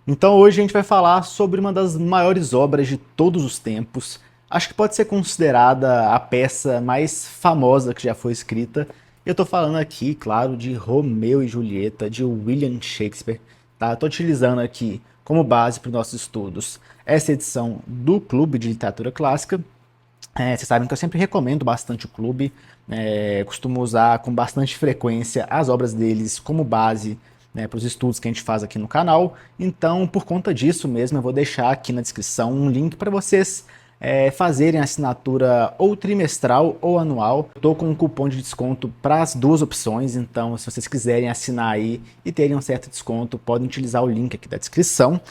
Então hoje a gente vai falar sobre uma das maiores obras de todos os tempos. Acho que pode ser considerada a peça mais famosa que já foi escrita. Eu estou falando aqui, claro, de Romeu e Julieta, de William Shakespeare. Tá? Estou utilizando aqui como base para os nossos estudos essa edição do Clube de Literatura Clássica. Vocês sabem que eu sempre recomendo bastante o clube, costumo usar com bastante frequência as obras deles como base, né, para os estudos que a gente faz aqui no canal. Então, por conta disso mesmo, eu vou deixar aqui na descrição um link para vocês fazerem a assinatura ou trimestral ou anual. Estou com um cupom de desconto para as duas opções, então se vocês quiserem assinar aí e terem um certo desconto, podem utilizar o link aqui da descrição.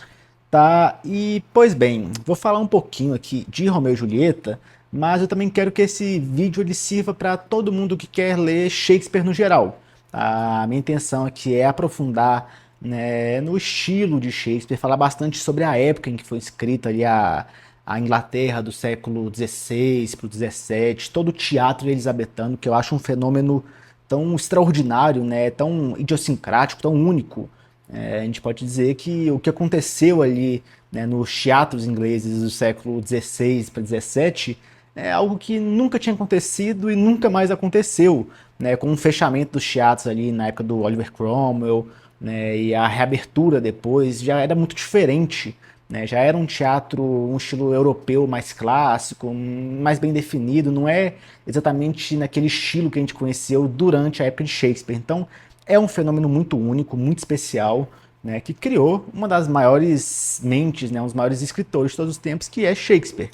Tá, e pois bem, vou falar um pouquinho aqui de Romeu e Julieta, mas eu também quero que esse vídeo ele sirva para todo mundo que quer ler Shakespeare no geral. A minha intenção aqui é aprofundar, né, no estilo de Shakespeare, falar bastante sobre a época em que foi escrita ali a Inglaterra do século XVI para o XVII, todo o teatro elisabetano, que eu acho um fenômeno tão extraordinário, né, tão idiosincrático, tão único. A gente pode dizer que o que aconteceu ali, né, nos teatros ingleses do século XVI para XVII é algo que nunca tinha acontecido e nunca mais aconteceu, né, com o fechamento dos teatros ali na época do Oliver Cromwell, né, e a reabertura depois já era muito diferente, né, já era um teatro, um estilo europeu mais clássico, mais bem definido, não é exatamente naquele estilo que a gente conheceu durante a época de Shakespeare. Então, é um fenômeno muito único, muito especial, né, que criou uma das maiores mentes, né, um dos maiores escritores de todos os tempos, que é Shakespeare.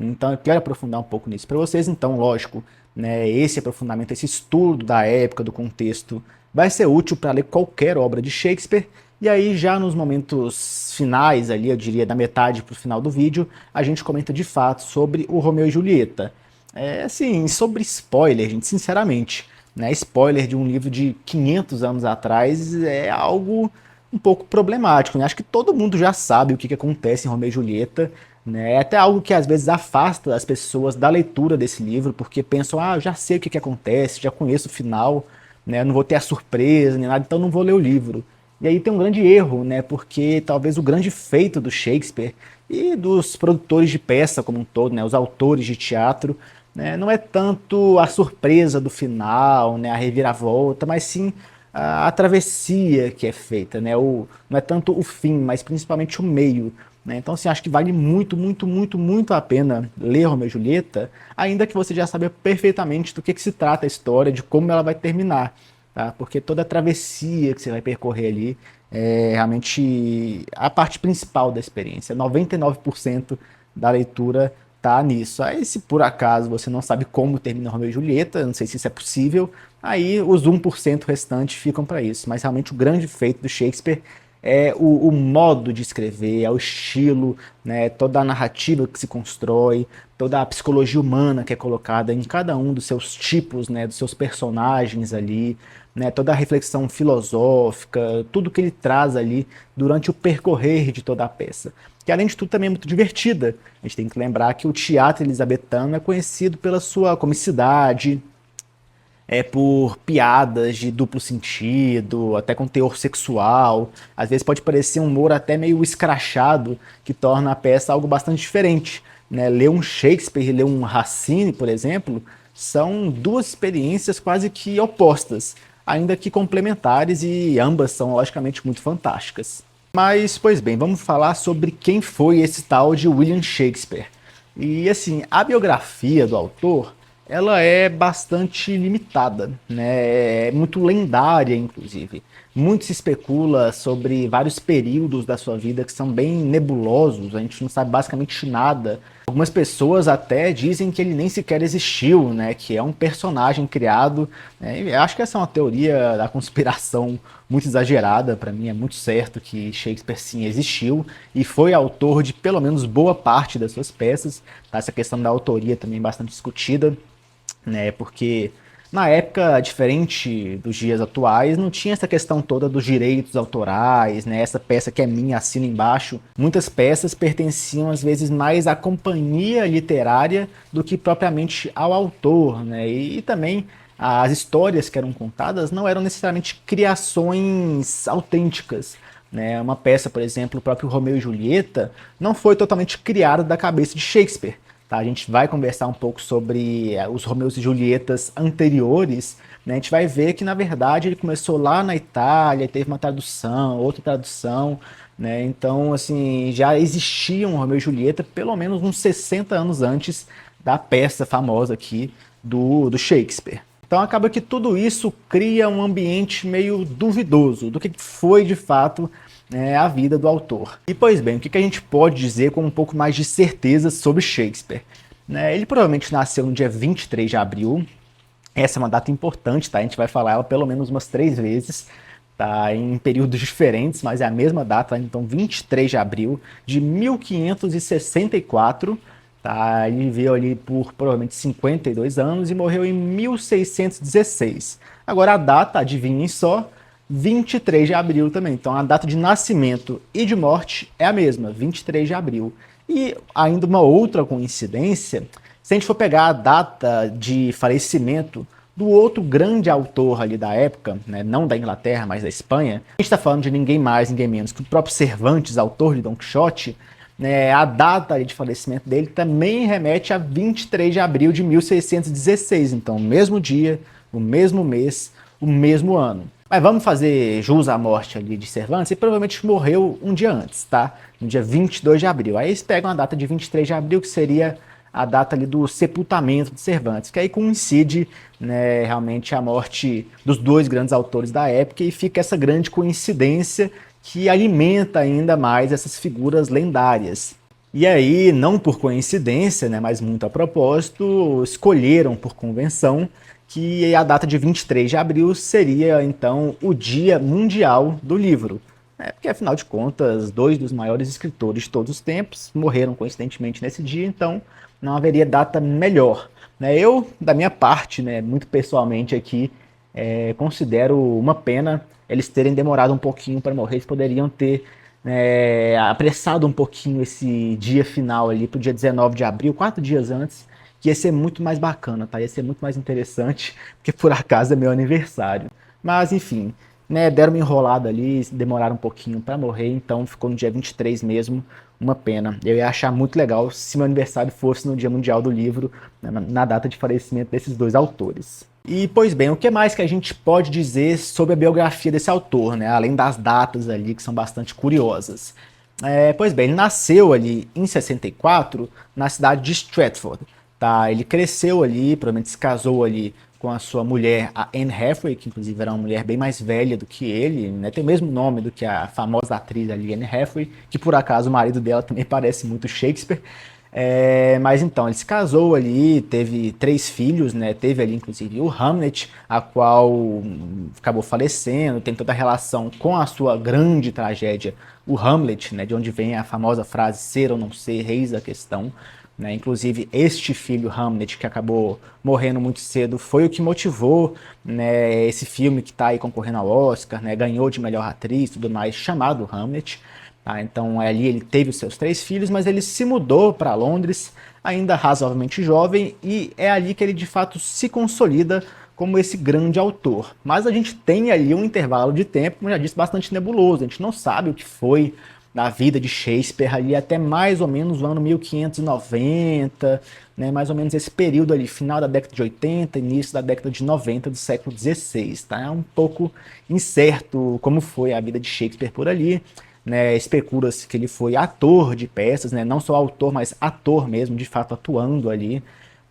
Então eu quero aprofundar um pouco nisso para vocês. Então, lógico, né, esse aprofundamento, esse estudo da época, do contexto, vai ser útil para ler qualquer obra de Shakespeare. E aí, já nos momentos finais, ali, eu diria da metade para o final do vídeo, a gente comenta de fato sobre o Romeu e Julieta. Assim, sobre spoiler, gente, sinceramente, né, spoiler de um livro de 500 anos atrás é algo um pouco problemático, né? Acho que todo mundo já sabe o que acontece em Romeu e Julieta, né? É até algo que às vezes afasta as pessoas da leitura desse livro, porque pensam, ah, eu já sei o que acontece, já conheço o final, né? Não vou ter a surpresa nem nada, então não vou ler o livro. E aí tem um grande erro, né? Porque talvez o grande feito do Shakespeare e dos produtores de peça como um todo, né? Os autores de teatro, né? Não é tanto a surpresa do final, né? A reviravolta, mas sim a travessia que é feita, né? Não é tanto o fim, mas principalmente o meio. Né? Então, assim, acho que vale muito, muito, muito, muito a pena ler Romeu e Julieta, ainda que você já saiba perfeitamente do que se trata a história, de como ela vai terminar. Tá? Porque toda a travessia que você vai percorrer ali é realmente a parte principal da experiência. 99% da leitura tá nisso. Aí, se por acaso você não sabe como termina Romeu e Julieta, não sei se isso é possível, aí os 1% restantes ficam para isso. Mas realmente o grande feito do Shakespeare é o modo de escrever, é o estilo, né, toda a narrativa que se constrói, toda a psicologia humana que é colocada em cada um dos seus tipos, né, dos seus personagens ali, né, toda a reflexão filosófica, tudo que ele traz ali durante o percorrer de toda a peça. Que além de tudo também é muito divertida. A gente tem que lembrar que o teatro elisabetano é conhecido pela sua comicidade, por piadas de duplo sentido, até com teor sexual. Às vezes pode parecer um humor até meio escrachado, que torna a peça algo bastante diferente. Né? Ler um Shakespeare e ler um Racine, por exemplo, são duas experiências quase que opostas, ainda que complementares, e ambas são logicamente muito fantásticas. Mas, pois bem, vamos falar sobre quem foi esse tal de William Shakespeare. E assim, a biografia do autor, ela é bastante limitada, né? É muito lendária, inclusive. Muito se especula sobre vários períodos da sua vida que são bem nebulosos, a gente não sabe basicamente nada. Algumas pessoas até dizem que ele nem sequer existiu, né? Que é um personagem criado. Né? Eu acho que essa é uma teoria da conspiração muito exagerada. Para mim é muito certo que Shakespeare sim existiu e foi autor de pelo menos boa parte das suas peças. Tá? Essa questão da autoria também é bastante discutida, né? Porque na época, diferente dos dias atuais, não tinha essa questão toda dos direitos autorais, né? Essa peça que é minha, assina embaixo. Muitas peças pertenciam às vezes mais à companhia literária do que propriamente ao autor, né? E também as histórias que eram contadas não eram necessariamente criações autênticas. né? Uma peça, por exemplo, o próprio Romeu e Julieta, não foi totalmente criada da cabeça de Shakespeare. Tá? A gente vai conversar um pouco sobre os Romeus e Julietas anteriores, né? A gente vai ver que, na verdade, ele começou lá na Itália, teve uma tradução, outra tradução, né? Então, assim, já existia um Romeu e Julieta pelo menos uns 60 anos antes da peça famosa aqui do Shakespeare. Então acaba que tudo isso cria um ambiente meio duvidoso do que foi de fato, né, a vida do autor. E pois bem, o que a gente pode dizer com um pouco mais de certeza sobre Shakespeare? Né, ele provavelmente nasceu no dia 23 de abril. Essa é uma data importante, tá? A gente vai falar ela pelo menos umas 3 vezes, tá? Em períodos diferentes, mas é a mesma data, então 23 de abril de 1564. Tá? Ele viveu ali por provavelmente 52 anos e morreu em 1616. Agora a data, adivinhem só, 23 de abril também. Então a data de nascimento e de morte é a mesma, 23 de abril. E ainda uma outra coincidência, se a gente for pegar a data de falecimento do outro grande autor ali da época, né, não da Inglaterra, mas da Espanha, a gente está falando de ninguém mais, ninguém menos que o próprio Cervantes, autor de Don Quixote, né, a data de falecimento dele também remete a 23 de abril de 1616, então mesmo dia, o mesmo mês, o mesmo ano. Mas vamos fazer jus à morte ali de Cervantes, ele provavelmente morreu um dia antes, tá? No dia 22 de abril. Aí eles pegam a data de 23 de abril, que seria a data ali do sepultamento de Cervantes, que aí coincide, né, realmente a morte dos dois grandes autores da época e fica essa grande coincidência que alimenta ainda mais essas figuras lendárias. E aí, não por coincidência, né, mas muito a propósito, escolheram por convenção que a data de 23 de abril seria, então, o Dia Mundial do Livro. Porque, afinal de contas, dois dos maiores escritores de todos os tempos morreram coincidentemente nesse dia, então não haveria data melhor. Eu, da minha parte, né, muito pessoalmente aqui, considero uma pena eles terem demorado um pouquinho para morrer. Eles poderiam ter apressado um pouquinho esse dia final ali para o dia 19 de abril, 4 dias antes, que ia ser muito mais bacana, tá? Ia ser muito mais interessante, porque por acaso é meu aniversário. Mas enfim, né, deram uma enrolada ali, demoraram um pouquinho para morrer, então ficou no dia 23 mesmo, uma pena. Eu ia achar muito legal se meu aniversário fosse no Dia Mundial do Livro, né, na data de falecimento desses dois autores. E, pois bem, o que mais que a gente pode dizer sobre a biografia desse autor, né? Além das datas ali, que são bastante curiosas. Pois bem, ele nasceu ali em 64, na cidade de Stratford. Tá? Ele cresceu ali, provavelmente se casou ali com a sua mulher, a Anne Hathaway, que inclusive era uma mulher bem mais velha do que ele, né? Tem o mesmo nome do que a famosa atriz ali, Anne Hathaway, que por acaso o marido dela também parece muito Shakespeare. Mas então, ele se casou ali, teve 3 filhos, né? Teve ali inclusive o Hamlet, a qual acabou falecendo, tem toda a relação com a sua grande tragédia, o Hamlet, né? De onde vem a famosa frase ser ou não ser, eis a questão. Né? Inclusive, este filho, Hamlet, que acabou morrendo muito cedo, foi o que motivou, né, esse filme que está aí concorrendo ao Oscar, né, ganhou de melhor atriz e tudo mais, chamado Hamlet. Tá? Então, ali ele teve os seus 3 filhos, mas ele se mudou para Londres, ainda razoavelmente jovem, e é ali que ele de fato se consolida como esse grande autor. Mas a gente tem ali um intervalo de tempo, como eu já disse, bastante nebuloso. A gente não sabe o que foi da vida de Shakespeare ali até mais ou menos o ano 1590, né, mais ou menos esse período ali, final da década de 80, início da década de 90 do século XVI. Tá? É um pouco incerto como foi a vida de Shakespeare por ali. Né, especula-se que ele foi ator de peças, né, não só autor, mas ator mesmo, de fato atuando ali,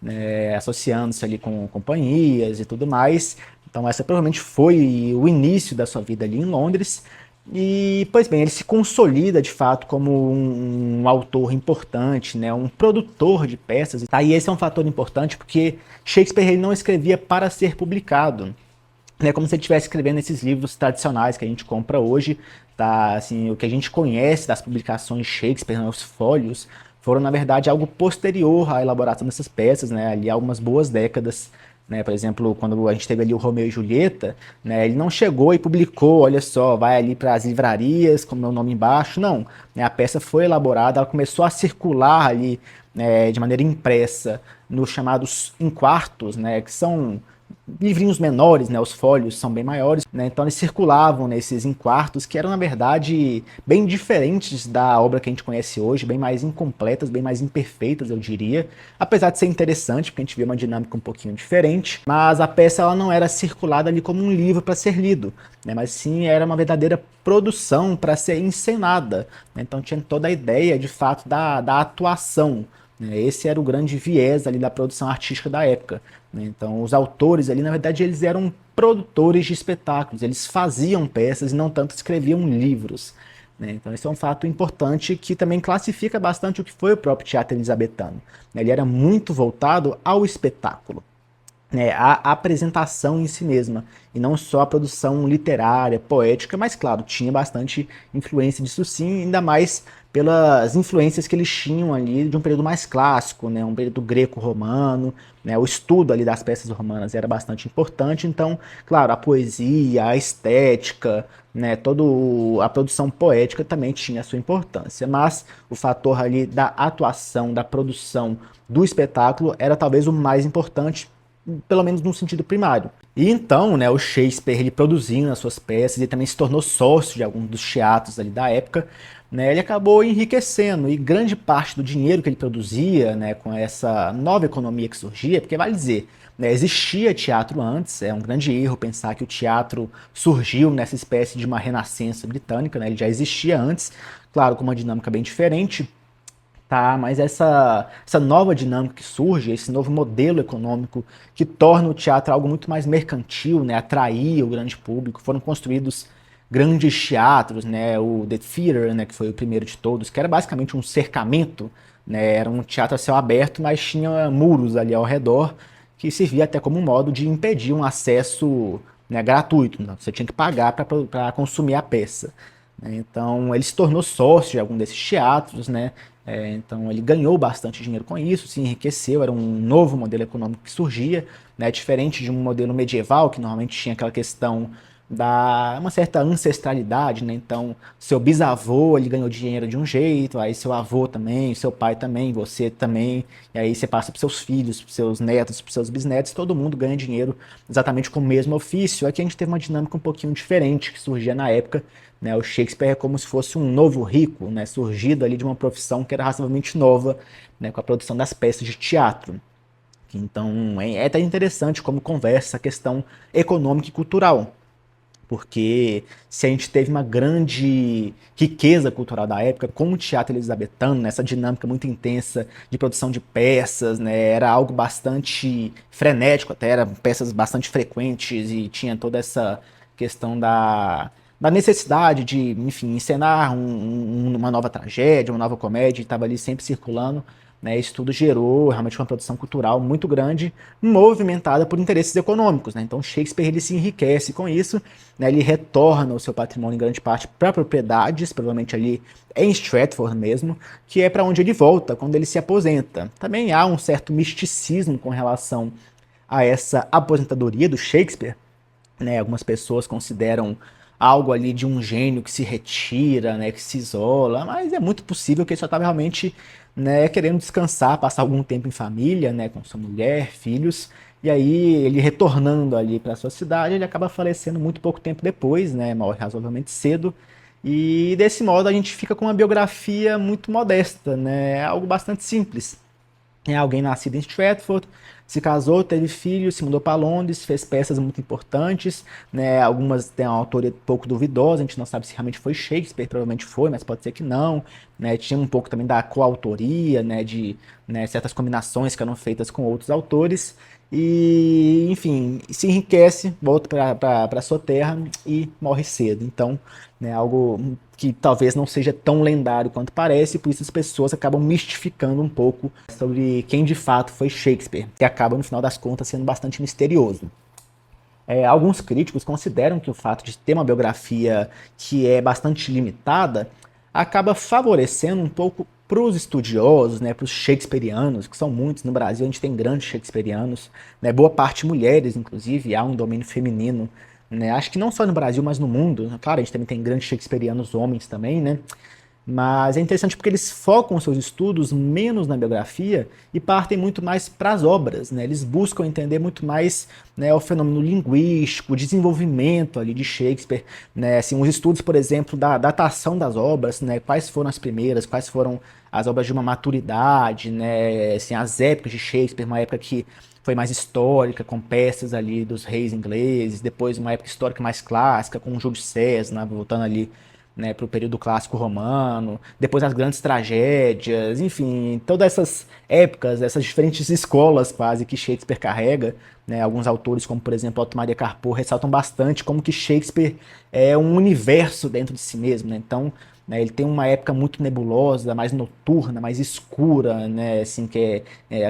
né, associando-se ali com companhias e tudo mais. Então essa provavelmente foi o início da sua vida ali em Londres. E, pois bem, ele se consolida de fato como um autor importante, né, um produtor de peças. Tá? E esse é um fator importante porque Shakespeare ele não escrevia para ser publicado. É como se ele estivesse escrevendo esses livros tradicionais que a gente compra hoje, tá? Assim, o que a gente conhece das publicações de Shakespeare, né, os fólios, foram na verdade algo posterior à elaboração dessas peças, né? Ali há algumas boas décadas, né? Por exemplo, quando a gente teve ali o Romeu e Julieta, né? Ele não chegou e publicou, olha só, vai ali para as livrarias com o meu nome embaixo, não. Né? A peça foi elaborada, ela começou a circular ali, né, de maneira impressa nos chamados enquartos, né? Que são livrinhos menores, né, os folhos são bem maiores, né, então eles circulavam nesses em quartos que eram, na verdade, bem diferentes da obra que a gente conhece hoje, bem mais incompletas, bem mais imperfeitas, eu diria, apesar de ser interessante, porque a gente vê uma dinâmica um pouquinho diferente, mas a peça ela não era circulada ali como um livro para ser lido, né, mas sim era uma verdadeira produção para ser encenada, né, então tinha toda a ideia, de fato, da atuação, né, esse era o grande viés ali da produção artística da época. Então, os autores ali, na verdade, eles eram produtores de espetáculos, eles faziam peças e não tanto escreviam livros. Então, esse é um fato importante que também classifica bastante o que foi o próprio teatro elisabetano. Ele era muito voltado ao espetáculo, né, a apresentação em si mesma, e não só a produção literária, poética, mas claro, tinha bastante influência disso sim, ainda mais pelas influências que eles tinham ali de um período mais clássico, né, um período greco-romano, né, o estudo ali das peças romanas era bastante importante, então, claro, a poesia, a estética, né, toda a produção poética também tinha a sua importância, mas o fator ali da atuação, da produção do espetáculo era talvez o mais importante, pelo menos no sentido primário. E então, né, o Shakespeare, ele produzindo as suas peças, ele também se tornou sócio de alguns dos teatros ali da época, né, ele acabou enriquecendo, e grande parte do dinheiro que ele produzia, né, com essa nova economia que surgia, porque vale dizer, né, existia teatro antes, é um grande erro pensar que o teatro surgiu nessa espécie de uma renascença britânica, né, ele já existia antes, claro, com uma dinâmica bem diferente, tá, mas essa nova dinâmica que surge, esse novo modelo econômico que torna o teatro algo muito mais mercantil, né, atrair o grande público, foram construídos grandes teatros, né, o The Theatre, né, que foi o primeiro de todos, que era basicamente um cercamento, né, era um teatro a céu aberto, mas tinha muros ali ao redor, que servia até como um modo de impedir um acesso, né, gratuito, né, você tinha que pagar para consumir a peça. Então ele se tornou sócio de algum desses teatros, né? Então ele ganhou bastante dinheiro com isso, se enriqueceu, era um novo modelo econômico que surgia, né? Diferente de um modelo medieval que normalmente tinha aquela questão da uma certa ancestralidade, né? Então seu bisavô ele ganhou dinheiro de um jeito, aí seu avô também, seu pai também, você também, e aí você passa para seus filhos, para seus netos, para seus bisnetos, todo mundo ganha dinheiro exatamente com o mesmo ofício. Aqui a gente teve uma dinâmica um pouquinho diferente que surgia na época, né, o Shakespeare é como se fosse um novo rico, né, surgido ali de uma profissão que era razoavelmente nova, né, com a produção das peças de teatro. Então é até interessante como conversa a questão econômica e cultural, porque se a gente teve uma grande riqueza cultural da época com o teatro elisabetano, nessa dinâmica muito intensa de produção de peças, né, era algo bastante frenético, até eram peças bastante frequentes e tinha toda essa questão da necessidade de, enfim, encenar uma nova tragédia, uma nova comédia, e estava ali sempre circulando, né, isso tudo gerou realmente uma produção cultural muito grande, movimentada por interesses econômicos, né? Então Shakespeare ele se enriquece com isso, né? Ele retorna o seu patrimônio em grande parte para propriedades, provavelmente ali em Stratford mesmo, que é para onde ele volta quando ele se aposenta. Também há um certo misticismo com relação a essa aposentadoria do Shakespeare, né? Algumas pessoas consideram algo ali de um gênio que se retira, né, que se isola, mas é muito possível que ele só estava realmente, né, querendo descansar, passar algum tempo em família, né, com sua mulher, filhos, e aí ele retornando ali para sua cidade, ele acaba falecendo muito pouco tempo depois, né, morre razoavelmente cedo, e desse modo a gente fica com uma biografia muito modesta, né, algo bastante simples. É alguém nascido em Stratford, se casou, teve filhos, se mudou para Londres, fez peças muito importantes, né? Algumas têm uma autoria um pouco duvidosa, a gente não sabe se realmente foi Shakespeare, provavelmente foi, mas pode ser que não, né? Tinha um pouco também da coautoria, né? De, né, certas combinações que eram feitas com outros autores, e enfim, se enriquece, volta para sua terra e morre cedo. Então, né, algo que talvez não seja tão lendário quanto parece, e por isso as pessoas acabam mistificando um pouco sobre quem de fato foi Shakespeare, que acaba no final das contas sendo bastante misterioso. Alguns críticos consideram que o fato de ter uma biografia que é bastante limitada acaba favorecendo um pouco para os estudiosos, né, para os shakespearianos, que são muitos no Brasil, a gente tem grandes shakespearianos, né, boa parte mulheres, inclusive, há um domínio feminino, né, acho que não só no Brasil, mas no mundo, claro, a gente também tem grandes shakespearianos homens também, né, Mas é interessante porque eles focam seus estudos menos na biografia e partem muito mais para as obras, né? Eles buscam entender muito mais, né, o fenômeno linguístico, o desenvolvimento ali de Shakespeare, né? Assim, os estudos, por exemplo, da datação das obras, né? Quais foram as primeiras, quais foram as obras de uma maturidade, né? Assim, as épocas de Shakespeare, uma época que foi mais histórica, com peças ali dos reis ingleses, depois uma época histórica mais clássica, com o Júlio César, né, voltando ali, né, para o período clássico romano, depois as grandes tragédias, enfim, todas essas épocas, essas diferentes escolas quase que Shakespeare carrega, né, alguns autores, como por exemplo Otto Maria Carpo, ressaltam bastante como que Shakespeare é um universo dentro de si mesmo, né? Então, né, ele tem uma época muito nebulosa, mais noturna, mais escura, né, assim,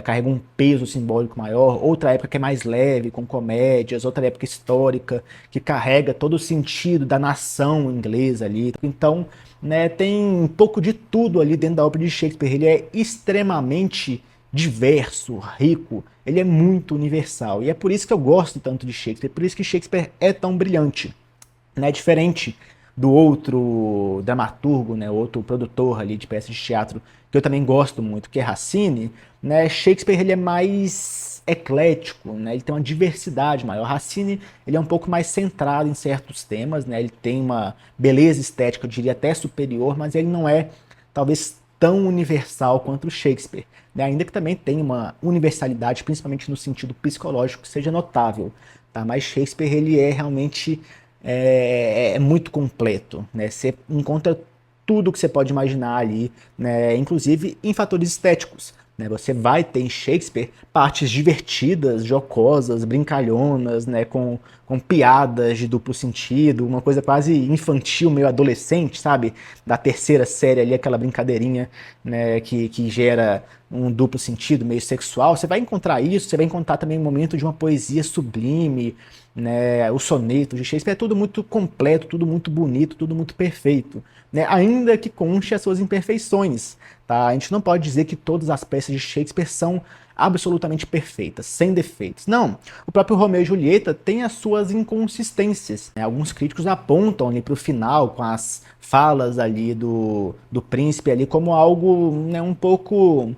carrega um peso simbólico maior. Outra época que é mais leve, com comédias. Outra época histórica, que carrega todo o sentido da nação inglesa ali. Então, né, tem um pouco de tudo ali dentro da obra de Shakespeare. Ele é extremamente diverso, rico, ele é muito universal. E é por isso que eu gosto tanto de Shakespeare, é por isso que Shakespeare é tão brilhante, né? Diferente do outro dramaturgo, né, outro produtor ali de peças de teatro, que eu também gosto muito, que é Racine, né, Shakespeare ele é mais eclético, né, ele tem uma diversidade maior. Racine ele é um pouco mais centrado em certos temas, né, ele tem uma beleza estética, eu diria até superior, mas ele não é talvez tão universal quanto o Shakespeare, né, ainda que também tem uma universalidade, principalmente no sentido psicológico, que seja notável, tá? Mas Shakespeare ele é realmente é muito completo, né? Você encontra tudo que você pode imaginar ali, né? Inclusive em fatores estéticos, né? Você vai ter em Shakespeare partes divertidas, jocosas, brincalhonas, né? Com piadas de duplo sentido, uma coisa quase infantil, meio adolescente, sabe? Da terceira série ali, aquela brincadeirinha, né? Que gera um duplo sentido, meio sexual. Você vai encontrar isso, você vai encontrar também um momento de uma poesia sublime, né, o soneto de Shakespeare é tudo muito completo, tudo muito bonito, tudo muito perfeito, né, ainda que conste as suas imperfeições, tá? A gente não pode dizer que todas as peças de Shakespeare são absolutamente perfeitas, sem defeitos. Não, o próprio Romeu e Julieta tem as suas inconsistências, né? Alguns críticos apontam ali para o final, com as falas ali do príncipe ali, como algo, né, um pouco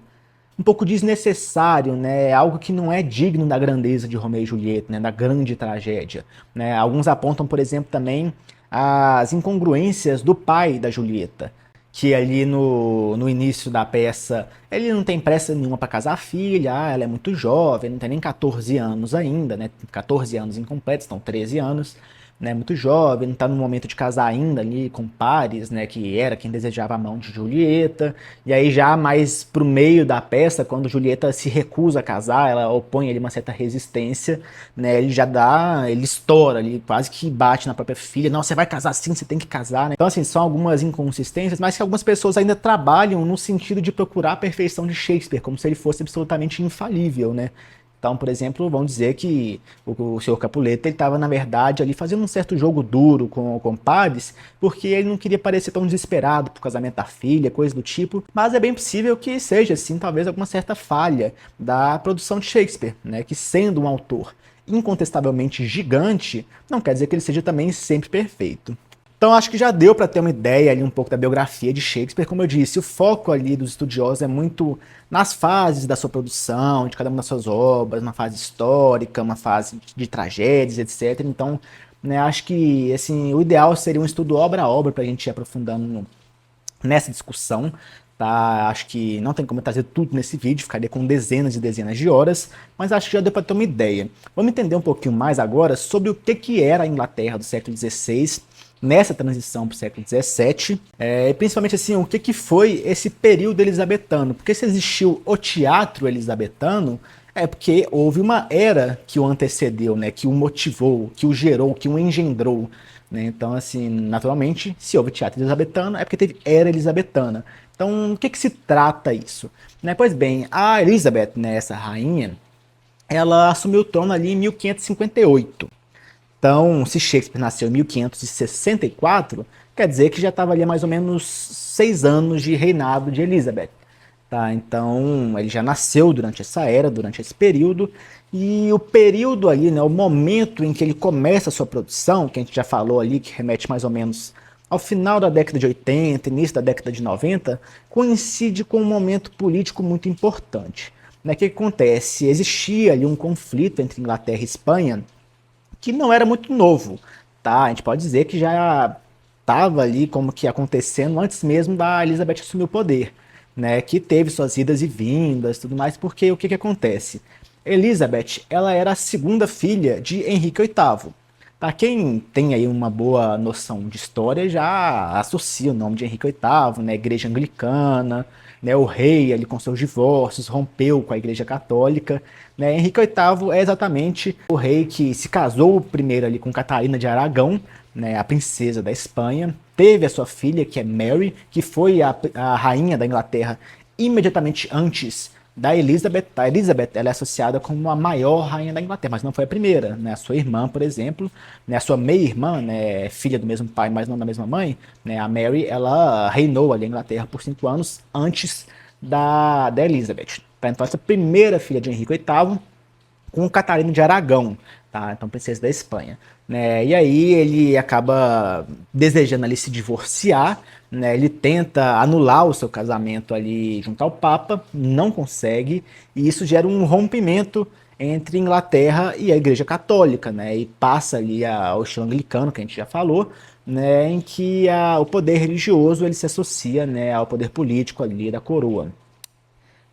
desnecessário, né? Algo que não é digno da grandeza de Romeu e Julieta, né? Da grande tragédia, né? Alguns apontam, por exemplo, também as incongruências do pai da Julieta, que ali no início da peça ele não tem pressa nenhuma para casar a filha, ela é muito jovem, não tem nem 14 anos ainda, né? 14 anos incompletos, estão 13 anos, né, muito jovem, não está no momento de casar ainda ali com Paris, né, que era quem desejava a mão de Julieta. E aí já mais pro meio da peça, quando Julieta se recusa a casar, ela opõe ali uma certa resistência, né, ele estoura ali, quase que bate na própria filha. Não, você vai casar sim, você tem que casar, né? Então assim, são algumas inconsistências, mas que algumas pessoas ainda trabalham no sentido de procurar a perfeição de Shakespeare, como se ele fosse absolutamente infalível, né? Então, por exemplo, vamos dizer que o senhor Capuleto estava, na verdade, ali fazendo um certo jogo duro com Paris, porque ele não queria parecer tão desesperado pro casamento da filha, coisa do tipo. Mas é bem possível que seja, assim, talvez alguma certa falha da produção de Shakespeare, né? Que sendo um autor incontestavelmente gigante, não quer dizer que ele seja também sempre perfeito. Então acho que já deu para ter uma ideia ali um pouco da biografia de Shakespeare. Como eu disse, o foco ali dos estudiosos é muito nas fases da sua produção, de cada uma das suas obras, uma fase histórica, uma fase de tragédias, etc. Então, né, acho que assim, o ideal seria um estudo obra a obra para a gente ir aprofundando nessa discussão. Tá? Acho que não tem como eu trazer tudo nesse vídeo, ficaria com dezenas e dezenas de horas, mas acho que já deu para ter uma ideia. Vamos entender um pouquinho mais agora sobre o que era a Inglaterra do século XVI, nessa transição para o século XVII, principalmente assim, o que foi esse período elisabetano, porque se existiu o teatro elisabetano, é porque houve uma era que o antecedeu, né, que o motivou, que o gerou, que o engendrou, né? Então, assim, naturalmente, se houve teatro elisabetano, é porque teve era elisabetana. Então, o que se trata isso? Né? Pois bem, a Elizabeth, né, essa rainha, ela assumiu o trono ali em 1558. Então, se Shakespeare nasceu em 1564, quer dizer que já estava ali há mais ou menos 6 anos de reinado de Elizabeth. Tá? Então, ele já nasceu durante essa era, durante esse período, e o período ali, né, o momento em que ele começa a sua produção, que a gente já falou ali, que remete mais ou menos ao final da década de 80, início da década de 90, coincide com um momento político muito importante. O que acontece? Existia ali um conflito entre Inglaterra e Espanha que não era muito novo, tá? A gente pode dizer que já estava ali como que acontecendo antes mesmo da Elizabeth assumir o poder, né? Que teve suas idas e vindas, tudo mais, porque o que que acontece? Elizabeth, ela era a segunda filha de Henrique VIII. Tá? Quem tem aí uma boa noção de história já associa o nome de Henrique VIII, né? Igreja anglicana, né? O rei ali com seus divórcios rompeu com a Igreja Católica, né? Henrique VIII é exatamente o rei que se casou primeiro ali com Catarina de Aragão, né? A princesa da Espanha, teve a sua filha que é Mary, que foi a rainha da Inglaterra imediatamente antes da Elizabeth. A Elizabeth ela é associada como a maior rainha da Inglaterra, mas não foi a primeira, né? A sua irmã, por exemplo, né? A sua meia-irmã, né? Filha do mesmo pai, mas não da mesma mãe, né? A Mary, ela reinou ali na Inglaterra por 5 anos antes da Elizabeth. Tá? Então essa primeira filha de Henrique VIII com Catarina de Aragão, tá? Então princesa da Espanha, né? E aí ele acaba desejando ali se divorciar, né? Ele tenta anular o seu casamento ali junto ao Papa, não consegue, e isso gera um rompimento entre Inglaterra e a Igreja Católica, né? E passa ali ao estilo anglicano, que a gente já falou, né? Em que o poder religioso ele se associa, né, ao poder político ali da coroa.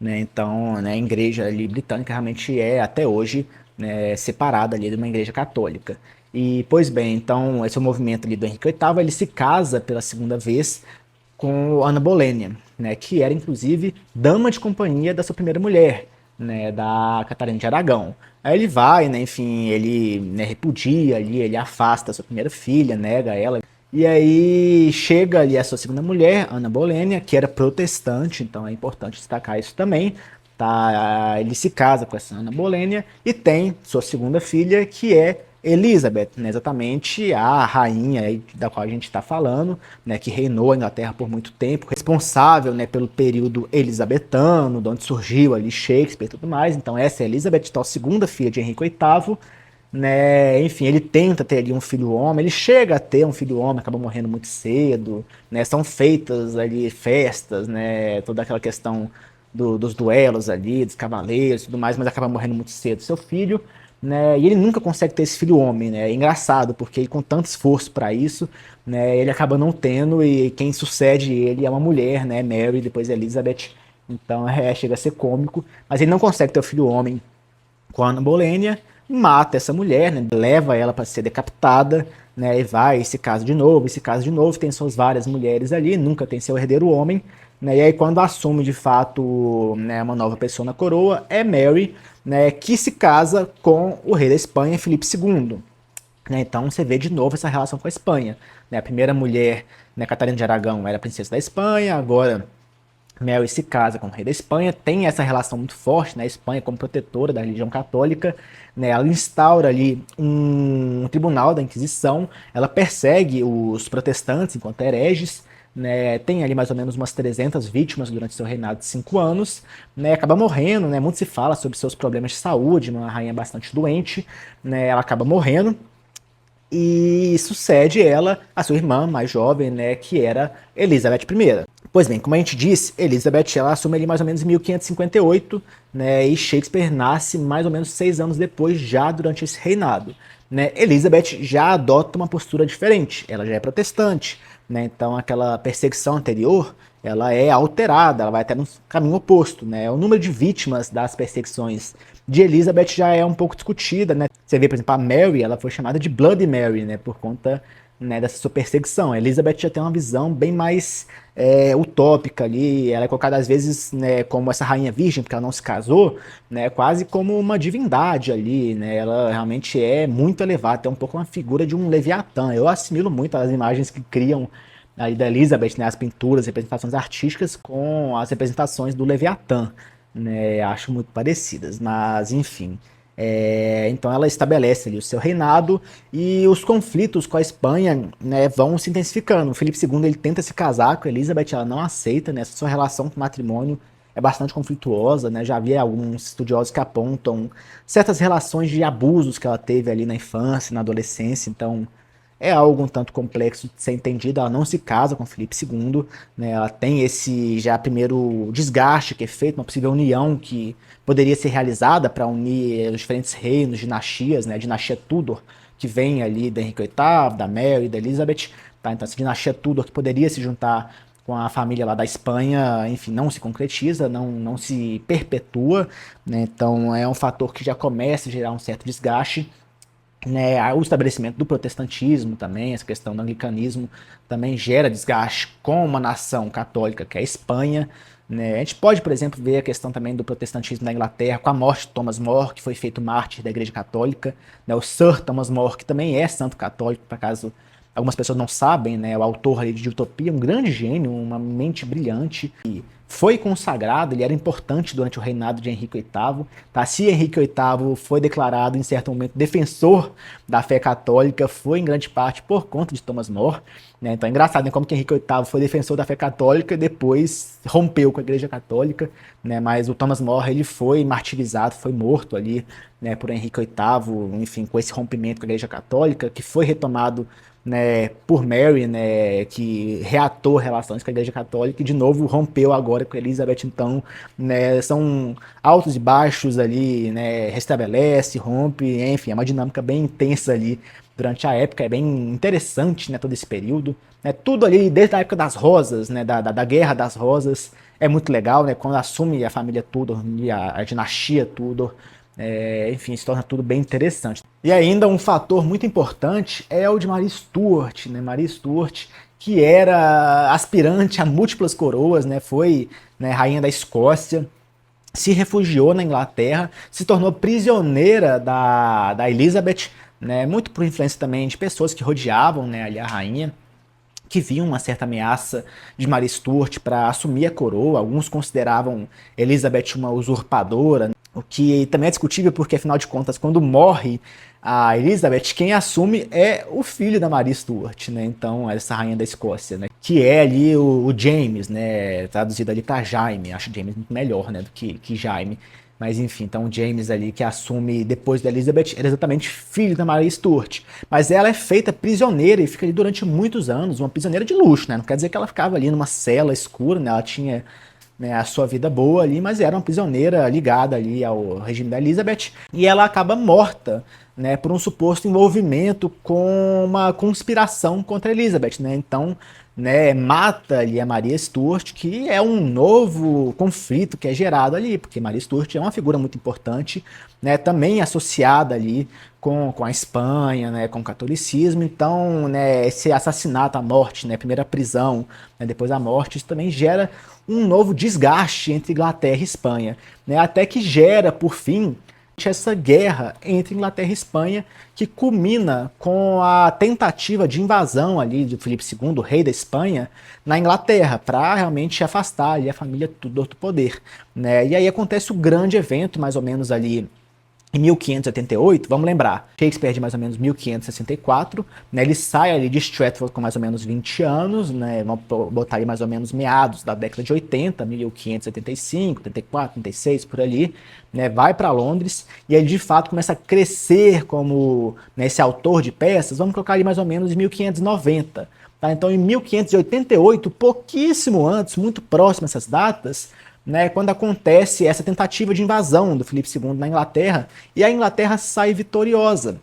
Né? Então, né, a igreja ali britânica realmente é, até hoje, né, separada ali de uma igreja católica. E, pois bem, então, esse é o movimento ali do Henrique VIII, ele se casa pela segunda vez com Ana Bolena, né, que era, inclusive, dama de companhia da sua primeira mulher, né, da Catarina de Aragão. Aí ele vai, né, enfim, ele, né, repudia ali, ele afasta a sua primeira filha, nega ela. E aí chega ali a sua segunda mulher, Ana Bolena, que era protestante, então é importante destacar isso também. Tá? Ele se casa com essa Ana Bolena e tem sua segunda filha, que é Elizabeth, né? Exatamente a rainha aí da qual a gente está falando, né? Que reinou a Inglaterra por muito tempo, responsável, né, pelo período elisabetano, de onde surgiu ali Shakespeare e tudo mais. Então essa é Elizabeth, tal segunda filha de Henrique VIII, né? Enfim, ele tenta ter ali um filho homem, ele chega a ter um filho homem, acaba morrendo muito cedo, né? São feitas ali festas, né? Toda aquela questão dos duelos ali, dos cavaleiros e tudo mais, mas acaba morrendo muito cedo seu filho, né? E ele nunca consegue ter esse filho homem, né? É engraçado, porque ele com tanto esforço para isso, né? Ele acaba não tendo e quem sucede ele é uma mulher, né? Mary, depois Elizabeth. Então chega a ser cômico, mas ele não consegue ter o filho homem com a Ana Bolena, mata essa mulher, né, leva ela para ser decapitada, né, e vai, se casa de novo, tem suas várias mulheres ali, nunca tem seu herdeiro homem, né, e aí quando assume de fato, né, uma nova pessoa na coroa, é Mary, né, que se casa com o rei da Espanha, Filipe II. Né, então você vê de novo essa relação com a Espanha. Né, a primeira mulher, né, Catarina de Aragão, era princesa da Espanha, agora Mary se casa com o rei da Espanha, tem essa relação muito forte, né? A Espanha como protetora da religião católica, né? Ela instaura ali um tribunal da Inquisição, ela persegue os protestantes enquanto hereges, né? Tem ali mais ou menos umas 300 vítimas durante seu reinado de 5 anos, né? Acaba morrendo, né? Muito se fala sobre seus problemas de saúde, uma rainha bastante doente, né? Ela acaba morrendo, e sucede ela a sua irmã mais jovem, né, que era Elizabeth I. Pois bem, como a gente disse, Elizabeth ela assume ali mais ou menos em 1558, né, e Shakespeare nasce mais ou menos 6 anos depois, já durante esse reinado. Né. Elizabeth já adota uma postura diferente, ela já é protestante, né, então aquela perseguição anterior ela é alterada, ela vai até no caminho oposto. Né. O número de vítimas das perseguições de Elizabeth já é um pouco discutida, né? Você vê, por exemplo, a Mary, ela foi chamada de Bloody Mary, né? Por conta, né, dessa sua perseguição. A Elizabeth já tem uma visão bem mais utópica ali, ela é colocada às vezes, né, como essa rainha virgem, porque ela não se casou, né, quase como uma divindade ali, né, ela realmente é muito elevada, é um pouco uma figura de um Leviatã. Eu assimilo muito as imagens que criam aí da Elizabeth, né, as pinturas, representações artísticas com as representações do Leviatã, né, acho muito parecidas, mas enfim. Então ela estabelece ali o seu reinado e os conflitos com a Espanha, né, vão se intensificando. O Filipe II ele tenta se casar com a Elizabeth, ela não aceita, né, essa sua relação com o matrimônio é bastante conflituosa, né, já havia alguns estudiosos que apontam certas relações de abusos que ela teve ali na infância, na adolescência, então é algo um tanto complexo de ser entendido. Ela não se casa com Filipe II, né? Ela tem esse já primeiro desgaste que é feito, uma possível união que poderia ser realizada para unir os diferentes reinos, dinastias, né? A dinastia Tudor, que vem ali da Henrique VIII, da Mary, da Elizabeth, tá? Então essa dinastia Tudor que poderia se juntar com a família lá da Espanha, enfim, não se concretiza, não se perpetua, né? Então é um fator que já começa a gerar um certo desgaste, né? O estabelecimento do protestantismo também, essa questão do anglicanismo também gera desgaste com uma nação católica que é a Espanha, né? A gente pode, por exemplo, ver a questão também do protestantismo na Inglaterra com a morte de Thomas More, que foi feito mártir da Igreja Católica, né? O Sir Thomas More, que também é santo católico, por acaso algumas pessoas não sabem, né? O autor ali de Utopia, um grande gênio, uma mente brilhante, e foi consagrado, ele era importante durante o reinado de Henrique VIII. Tá? Se Henrique VIII foi declarado em certo momento defensor da fé católica, foi em grande parte por conta de Thomas More, né? Então é engraçado, né? Como que Henrique VIII foi defensor da fé católica e depois rompeu com a Igreja Católica, né? Mas o Thomas More ele foi martirizado, foi morto ali, né, por Henrique VIII, enfim, com esse rompimento com a Igreja Católica, que foi retomado, né, por Mary, né, que reatou relações com a Igreja Católica e de novo rompeu agora com Elizabeth. Então, né, são altos e baixos ali, né, restabelece, rompe, enfim, é uma dinâmica bem intensa ali durante a época, é bem interessante, né, todo esse período, né, tudo ali desde a época das Rosas, né, da Guerra das Rosas, é muito legal, né, quando assume a família Tudor, a dinastia Tudor, enfim, se torna tudo bem interessante. E ainda um fator muito importante é o de Maria Stuart, né? Maria Stuart, que era aspirante a múltiplas coroas, né? Foi, né, rainha da Escócia, se refugiou na Inglaterra, se tornou prisioneira da Elizabeth, né? Muito por influência também de pessoas que rodeavam, né, ali a rainha, que viam uma certa ameaça de Maria Stuart para assumir a coroa. Alguns consideravam Elizabeth uma usurpadora, o que também é discutível porque, afinal de contas, quando morre a Elizabeth, quem assume é o filho da Maria Stuart, né? Então, essa rainha da Escócia, né? Que é ali o James, né? Traduzido ali para Jaime. Acho James muito melhor, né, do que Jaime. Mas enfim, então o James ali que assume depois da Elizabeth era exatamente filho da Maria Stuart. Mas ela é feita prisioneira e fica ali durante muitos anos, uma prisioneira de luxo, né? Não quer dizer que ela ficava ali numa cela escura, né? Ela tinha, né, a sua vida boa ali, mas era uma prisioneira ligada ali ao regime da Elizabeth. E ela acaba morta, né, por um suposto envolvimento com uma conspiração contra a Elizabeth, né? Então, né, mata ali a Maria Stuart, que é um novo conflito que é gerado ali, porque Maria Stuart é uma figura muito importante, né, também associada ali com a Espanha, né, com o catolicismo. Então, né, esse assassinato, a morte, né, primeiro a prisão, né, depois a morte, isso também gera um novo desgaste entre Inglaterra e Espanha, né, até que gera, por fim, essa guerra entre Inglaterra e Espanha, que culmina com a tentativa de invasão ali de Filipe II, rei da Espanha, na Inglaterra, para realmente afastar ali a família Tudor do poder, né? E aí acontece o grande evento, mais ou menos ali em 1588, vamos lembrar, Shakespeare é de mais ou menos 1564, né, ele sai ali de Stratford com mais ou menos 20 anos, né, vamos botar aí mais ou menos meados da década de 80, 1575, 84, 86, por ali, né, vai para Londres e ele de fato começa a crescer como, né, esse autor de peças, vamos colocar ali mais ou menos em 1590. Tá? Então em 1588, pouquíssimo antes, muito próximo a essas datas, né, quando acontece essa tentativa de invasão do Filipe II na Inglaterra, e a Inglaterra sai vitoriosa.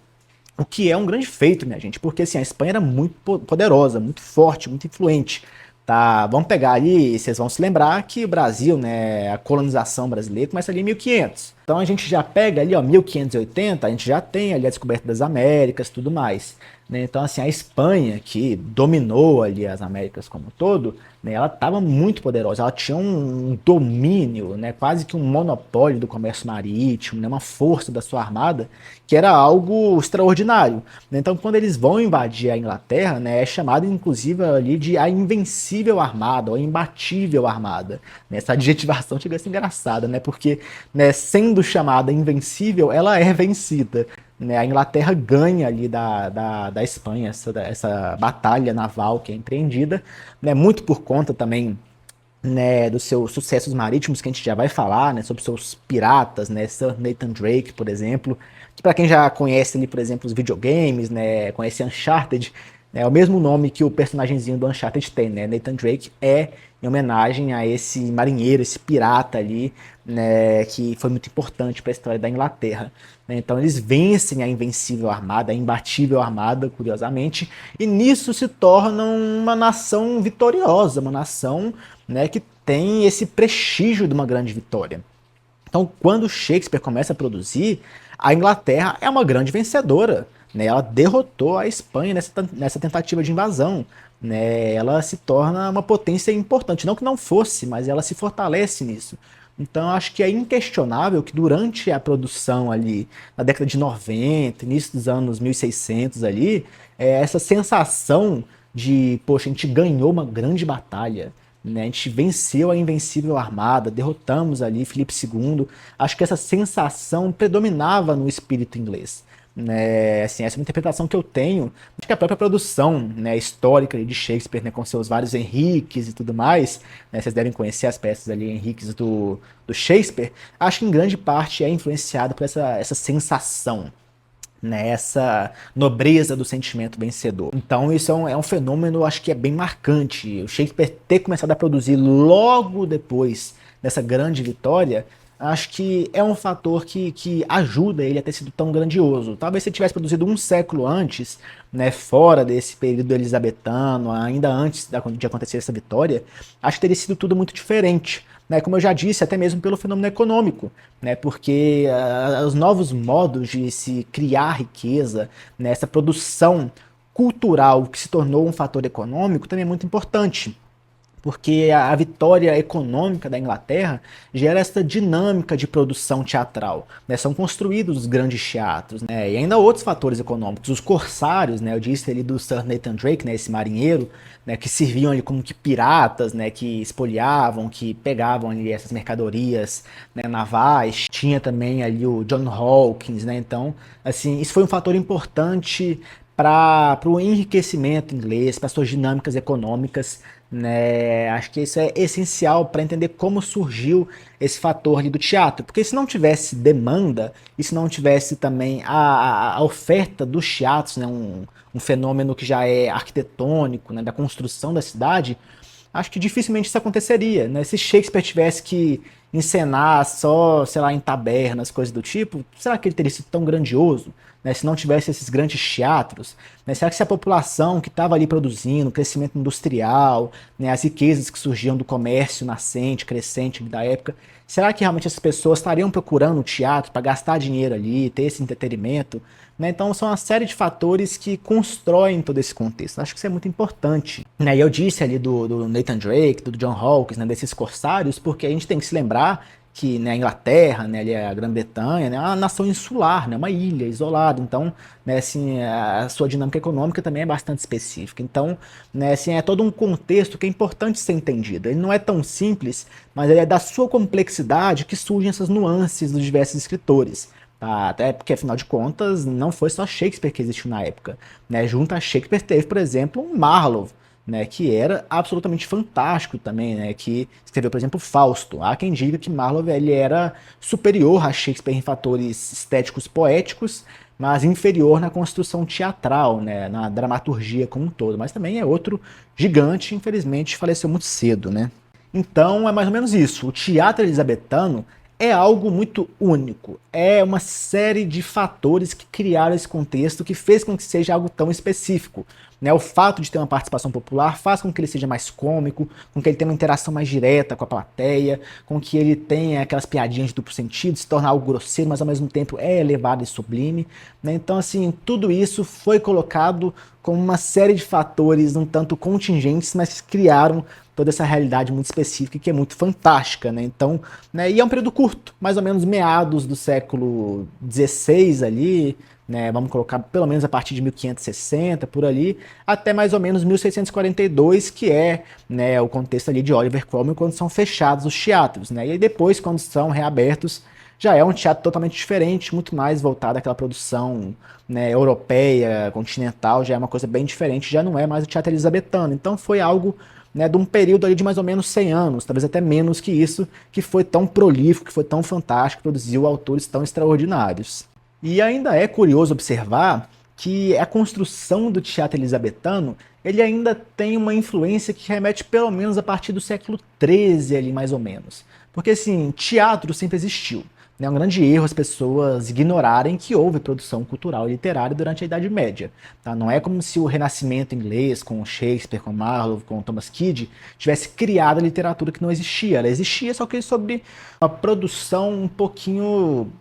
O que é um grande feito, minha gente, porque assim, a Espanha era muito poderosa, muito forte, muito influente. Tá, vamos pegar ali, vocês vão se lembrar que o Brasil, né, a colonização brasileira começa ali em 1500. Então a gente já pega ali, ó, 1580, a gente já tem ali a descoberta das Américas, tudo mais, né? Então assim, a Espanha, que dominou ali as Américas como um todo, né, ela estava muito poderosa, ela tinha um domínio, né, quase que um monopólio do comércio marítimo, né, uma força da sua armada, que era algo extraordinário. Então quando eles vão invadir a Inglaterra, né, é chamado inclusive ali de a invencível armada, ou a imbatível armada. Essa adjetivação chega a ser engraçada, né, porque, né, sendo chamada invencível, ela é vencida, né? A Inglaterra ganha ali da Espanha essa batalha naval que é empreendida, né? Muito por conta também, né, dos seus sucessos marítimos, que a gente já vai falar, né, sobre seus piratas, né, Sir Nathan Drake, por exemplo, que para quem já conhece ali, por exemplo, os videogames, né, conhece Uncharted, né, é o mesmo nome que o personagemzinho do Uncharted tem, né, Nathan Drake é em homenagem a esse marinheiro, esse pirata ali, né, que foi muito importante para a história da Inglaterra. Né. Então eles vencem a invencível armada, a imbatível armada, curiosamente, e nisso se tornam uma nação vitoriosa, uma nação, né, que tem esse prestígio de uma grande vitória. Então, quando Shakespeare começa a produzir, a Inglaterra é uma grande vencedora. Né? Ela derrotou a Espanha nessa tentativa de invasão. Né? Ela se torna uma potência importante. Não que não fosse, mas ela se fortalece nisso. Então, acho que é inquestionável que durante a produção ali, na década de 90, início dos anos 1600 ali, essa sensação de, poxa, a gente ganhou uma grande batalha, né? A gente venceu a invencível armada, derrotamos ali Filipe II. Acho que essa sensação predominava no espírito inglês. Né? Assim, essa é uma interpretação que eu tenho. Acho que a própria produção, né, histórica de Shakespeare, né, com seus vários Henriques e tudo mais, né, vocês devem conhecer as peças ali, Henriques do Shakespeare, acho que em grande parte é influenciado por essa sensação, né, essa nobreza do sentimento vencedor. Então isso é um fenômeno, acho que é bem marcante. O Shakespeare ter começado a produzir logo depois dessa grande vitória, acho que é um fator que ajuda ele a ter sido tão grandioso. Talvez se ele tivesse produzido um século antes, né, fora desse período elisabetano, ainda antes de acontecer essa vitória, acho que teria sido tudo muito diferente. Né, como eu já disse, até mesmo pelo fenômeno econômico, né, porque os novos modos de se criar riqueza, né, essa produção cultural que se tornou um fator econômico também é muito importante. Porque a vitória econômica da Inglaterra gera essa dinâmica de produção teatral. Né? São construídos os grandes teatros, né? E ainda outros fatores econômicos. Os corsários, né? Eu disse ali do Sir Nathan Drake, né? Esse marinheiro, né? Que serviam ali como que piratas, né? Que espoliavam, que pegavam ali essas mercadorias, né, navais. Tinha também ali o John Hawkins, né? Então, assim, isso foi um fator importante para o enriquecimento inglês, para suas dinâmicas econômicas, né? Acho que isso é essencial para entender como surgiu esse fator ali do teatro, porque se não tivesse demanda e se não tivesse também a oferta dos teatros, né? Um fenômeno que já é arquitetônico, né? Da construção da cidade, acho que dificilmente isso aconteceria, né? Se Shakespeare tivesse que encenar só, sei lá, em tabernas, coisas do tipo, será que ele teria sido tão grandioso? Né, se não tivesse esses grandes teatros, né, será que se a população que estava ali produzindo, o crescimento industrial, né, as riquezas que surgiam do comércio nascente, crescente da época, será que realmente essas pessoas estariam procurando o teatro para gastar dinheiro ali, ter esse entretenimento? Né? Então são uma série de fatores que constroem todo esse contexto. Acho que isso é muito importante. Né? E eu disse ali do Nathan Drake, do John Hawkins, né, desses corsários, porque a gente tem que se lembrar que, né, a Inglaterra, né, ali a Grã-Bretanha, né, é uma nação insular, né, uma ilha isolada. Então, né, assim, a sua dinâmica econômica também é bastante específica. Então, né, assim, é todo um contexto que é importante ser entendido. Ele não é tão simples, mas ele é da sua complexidade que surgem essas nuances dos diversos escritores. Tá? Até porque, afinal de contas, não foi só Shakespeare que existiu na época. Né? Junto a Shakespeare teve, por exemplo, um Marlowe, né, que era absolutamente fantástico também, né, que escreveu, por exemplo, Fausto. Há quem diga que Marlowe ele era superior a Shakespeare em fatores estéticos poéticos, mas inferior na construção teatral, né, na dramaturgia como um todo. Mas também é outro gigante, infelizmente faleceu muito cedo, né. Então é mais ou menos isso. O teatro elisabetano é algo muito único. É uma série de fatores que criaram esse contexto que fez com que seja algo tão específico. Né? O fato de ter uma participação popular faz com que ele seja mais cômico, com que ele tenha uma interação mais direta com a plateia, com que ele tenha aquelas piadinhas de duplo sentido, se torna algo grosseiro, mas ao mesmo tempo é elevado e sublime. Né? Então, assim, tudo isso foi colocado como uma série de fatores um tanto contingentes, mas que criaram toda essa realidade muito específica que é muito fantástica, né? Então, né, e é um período curto, mais ou menos meados do século XVI ali, né, vamos colocar pelo menos a partir de 1560, por ali, até mais ou menos 1642, que é, né, o contexto ali de Oliver Cromwell, quando são fechados os teatros, né? E aí depois, quando são reabertos, já é um teatro totalmente diferente, muito mais voltado àquela produção, né, europeia, continental, já é uma coisa bem diferente, já não é mais o teatro elisabetano. Então foi algo, né, de um período ali de mais ou menos 100 anos, talvez até menos que isso, que foi tão prolífico, que foi tão fantástico, produziu autores tão extraordinários. E ainda é curioso observar que a construção do teatro elizabetano ele ainda tem uma influência que remete pelo menos a partir do século XIII ali mais ou menos. Porque assim, teatro sempre existiu. É um grande erro as pessoas ignorarem que houve produção cultural e literária durante a Idade Média. Tá? Não é como se o Renascimento inglês, com Shakespeare, com Marlowe, com Thomas Kidd, tivesse criado a literatura que não existia. Ela existia, só que sobre uma produção um pouquinho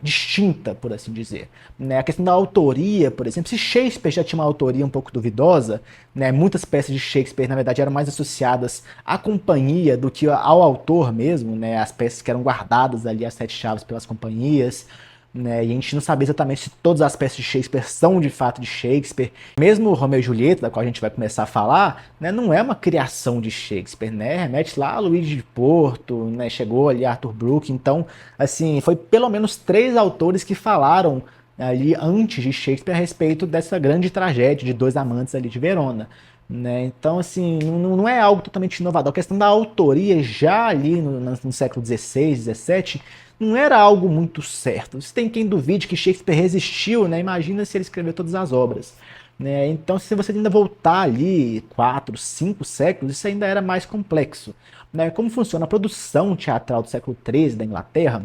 distinta, por assim dizer. Né? A questão da autoria, por exemplo, se Shakespeare já tinha uma autoria um pouco duvidosa, né? Muitas peças de Shakespeare, na verdade, eram mais associadas à companhia do que ao autor mesmo, né? As peças que eram guardadas ali, as sete chaves pelas companhias, né? E a gente não sabe exatamente se todas as peças de Shakespeare são de fato de Shakespeare. Mesmo Romeu e Julieta, da qual a gente vai começar a falar, né, não é uma criação de Shakespeare, né? Remete lá a Luís de Porto, né? Chegou ali Arthur Brooke. Então, assim, foi pelo menos 3 autores que falaram ali antes de Shakespeare a respeito dessa grande tragédia de dois amantes ali de Verona. Né? Então, assim, não é algo totalmente inovador. A questão da autoria já ali no século XVI, XVII, não era algo muito certo. Se tem quem duvide que Shakespeare resistiu, né? Imagina se ele escreveu todas as obras. Né? Então, se você ainda voltar ali 4, 5 séculos, isso ainda era mais complexo. Né? Como funciona a produção teatral do século XIII da Inglaterra,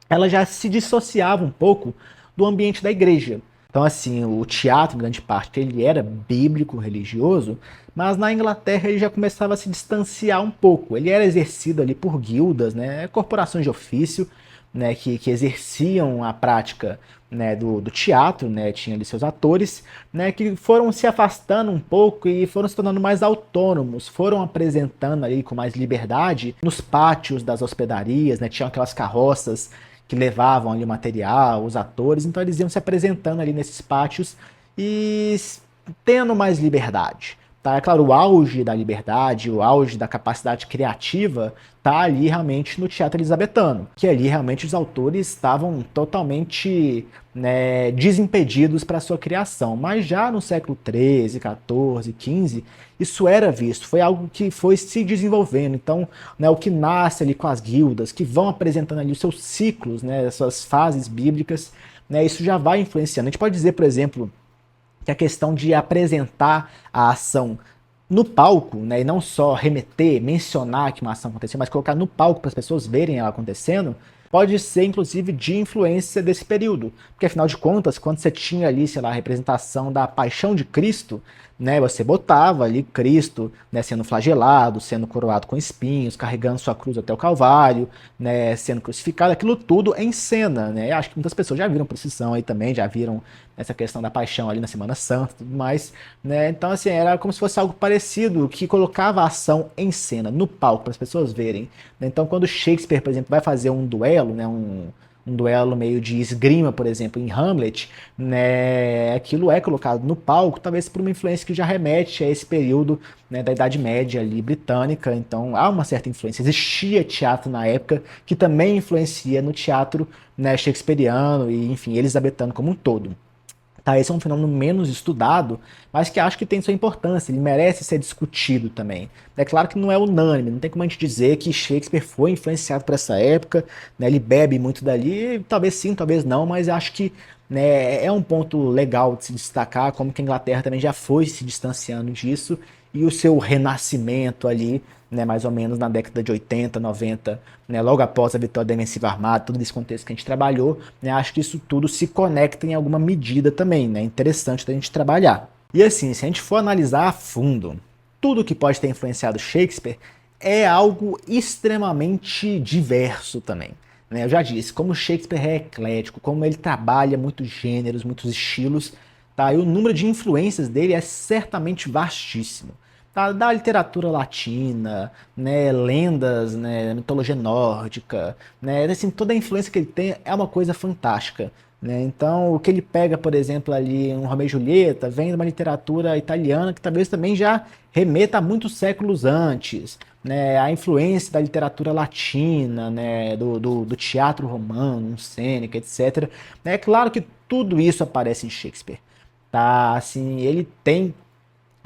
ela já se dissociava um pouco do ambiente da igreja. Então, assim, o teatro, em grande parte, ele era bíblico, religioso, mas na Inglaterra ele já começava a se distanciar um pouco. Ele era exercido ali por guildas, né, corporações de ofício, né, que exerciam a prática, né, do teatro, né, tinha ali seus atores, né, que foram se afastando um pouco e foram se tornando mais autônomos, foram apresentando ali com mais liberdade nos pátios das hospedarias, né, tinham aquelas carroças que levavam ali o material, os atores, então eles iam se apresentando ali nesses pátios e tendo mais liberdade. Tá? É claro, o auge da liberdade, o auge da capacidade criativa tá ali realmente no teatro elizabetano, que ali realmente os autores estavam totalmente, né, desimpedidos para sua criação. Mas já no século XIII, XIV, XV, isso era visto, foi algo que foi se desenvolvendo. Então, né, o que nasce ali com as guildas, que vão apresentando ali os seus ciclos, né, as suas fases bíblicas, né, isso já vai influenciando. A gente pode dizer, por exemplo, que a questão de apresentar a ação no palco, né, e não só remeter, mencionar que uma ação aconteceu, mas colocar no palco para as pessoas verem ela acontecendo, pode ser inclusive de influência desse período. Porque afinal de contas, quando você tinha ali, sei lá, a representação da paixão de Cristo, né, você botava ali Cristo, né, sendo flagelado, sendo coroado com espinhos, carregando sua cruz até o Calvário, né, sendo crucificado, aquilo tudo em cena, né? Acho que muitas pessoas já viram procissão aí também, já viram essa questão da paixão ali na Semana Santa e tudo mais, né? Então, assim, era como se fosse algo parecido, que colocava a ação em cena, no palco, para as pessoas verem. Né? Então, quando Shakespeare, por exemplo, vai fazer um duelo, né, um duelo meio de esgrima, por exemplo, em Hamlet, né, aquilo é colocado no palco, talvez por uma influência que já remete a esse período, né, da Idade Média ali britânica. Então há uma certa influência. Existia teatro na época que também influencia no teatro, né, shakespeariano e, enfim, elizabetano como um todo. Tá, esse é um fenômeno menos estudado, mas que acho que tem sua importância, ele merece ser discutido também. É claro que não é unânime, não tem como a gente dizer que Shakespeare foi influenciado por essa época, né, ele bebe muito dali, talvez sim, talvez não, mas acho que, né, é um ponto legal de se destacar, como que a Inglaterra também já foi se distanciando disso, e o seu renascimento ali, né, mais ou menos na década de 80, 90, né, logo após a vitória da Invencível Armada, todo esse contexto que a gente trabalhou, né, acho que isso tudo se conecta em alguma medida também, né, interessante da gente trabalhar. E assim, se a gente for analisar a fundo, tudo que pode ter influenciado Shakespeare é algo extremamente diverso também. Né? Eu já disse, como Shakespeare é eclético, como ele trabalha muitos gêneros, muitos estilos, tá? E o número de influências dele é certamente vastíssimo. Tá? Da literatura latina, né, lendas, né, mitologia nórdica, né, assim, toda a influência que ele tem é uma coisa fantástica. Né? Então, o que ele pega, por exemplo, ali um Romeu e Julieta, vem de uma literatura italiana que talvez também já remeta a muitos séculos antes. Né? A influência da literatura latina, né? do teatro romano, um Sêneca, etc. É claro que tudo isso aparece em Shakespeare. Tá? Assim, ele tem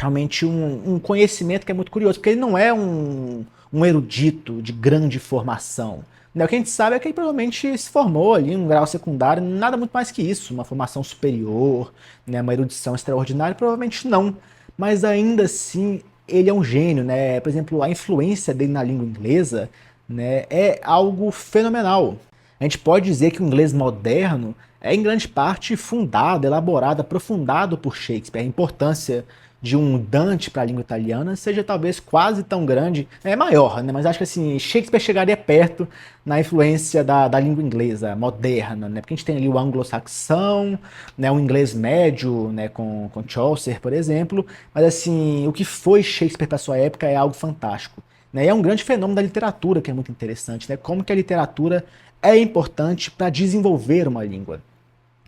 realmente um conhecimento que é muito curioso, porque ele não é um erudito de grande formação. Né? O que a gente sabe é que ele provavelmente se formou ali em um grau secundário, nada muito mais que isso, uma formação superior, né? Uma erudição extraordinária, provavelmente não. Mas ainda assim, ele é um gênio, né? Por exemplo, a influência dele na língua inglesa, né, é algo fenomenal. A gente pode dizer que o inglês moderno é em grande parte fundado, elaborado, aprofundado por Shakespeare. A importância de um Dante para a língua italiana seja talvez quase tão grande, é maior, né? Mas acho que assim, Shakespeare chegaria perto na influência da língua inglesa moderna, né? Porque a gente tem ali o anglo-saxão, né? O inglês médio, né? Com Chaucer, por exemplo, mas assim, o que foi Shakespeare para sua época é algo fantástico. Né? E é um grande fenômeno da literatura que é muito interessante, né? Como que a literatura é importante para desenvolver uma língua,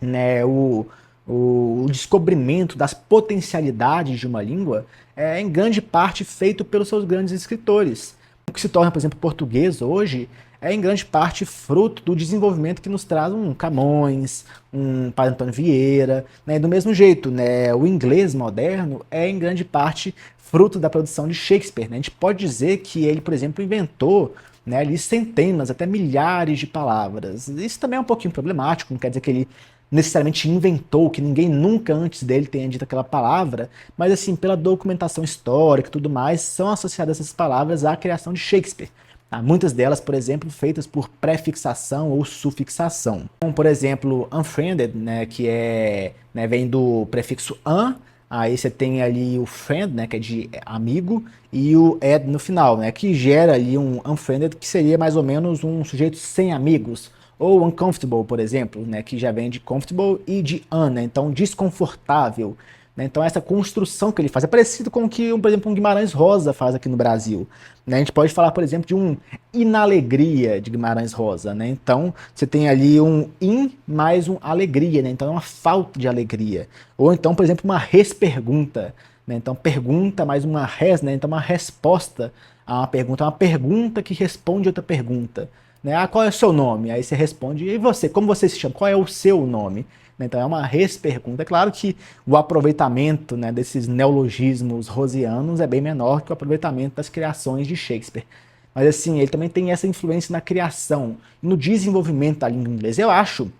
né? O descobrimento das potencialidades de uma língua é em grande parte feito pelos seus grandes escritores. O que se torna, por exemplo, português hoje é em grande parte fruto do desenvolvimento que nos traz um Camões, um Padre Antônio Vieira, né? Do mesmo jeito, né? O inglês moderno é em grande parte fruto da produção de Shakespeare, né? A gente pode dizer que ele, por exemplo, inventou, né, ali centenas, até milhares de palavras. Isso também é um pouquinho problemático, não quer dizer que ele necessariamente inventou, que ninguém nunca antes dele tenha dito aquela palavra, mas assim, pela documentação histórica e tudo mais, são associadas essas palavras à criação de Shakespeare. Tá? Muitas delas, por exemplo, feitas por prefixação ou sufixação. Como, por exemplo, unfriended, né, que né, vem do prefixo un, aí você tem ali o friend, né, que é de amigo, e o ed no final, né, que gera ali um unfriended, que seria mais ou menos um sujeito sem amigos, ou uncomfortable, por exemplo, né, que já vem de comfortable e de un, né, então desconfortável. Né, então essa construção que ele faz é parecido com o que, por exemplo, um Guimarães Rosa faz aqui no Brasil. Né, a gente pode falar, por exemplo, de um inalegria de Guimarães Rosa. Né, então você tem ali um in mais um alegria, né, então é uma falta de alegria. Ou então, por exemplo, uma respergunta. Né, então pergunta mais uma res, né, então uma resposta a uma pergunta que responde outra pergunta. Né? Ah, qual é o seu nome? Aí você responde, e você? Como você se chama? Qual é o seu nome? Né? Então é uma respergunta. É claro que o aproveitamento, né, desses neologismos rosianos é bem menor que o aproveitamento das criações de Shakespeare. Mas assim, ele também tem essa influência na criação, no desenvolvimento da língua inglesa. Eu acho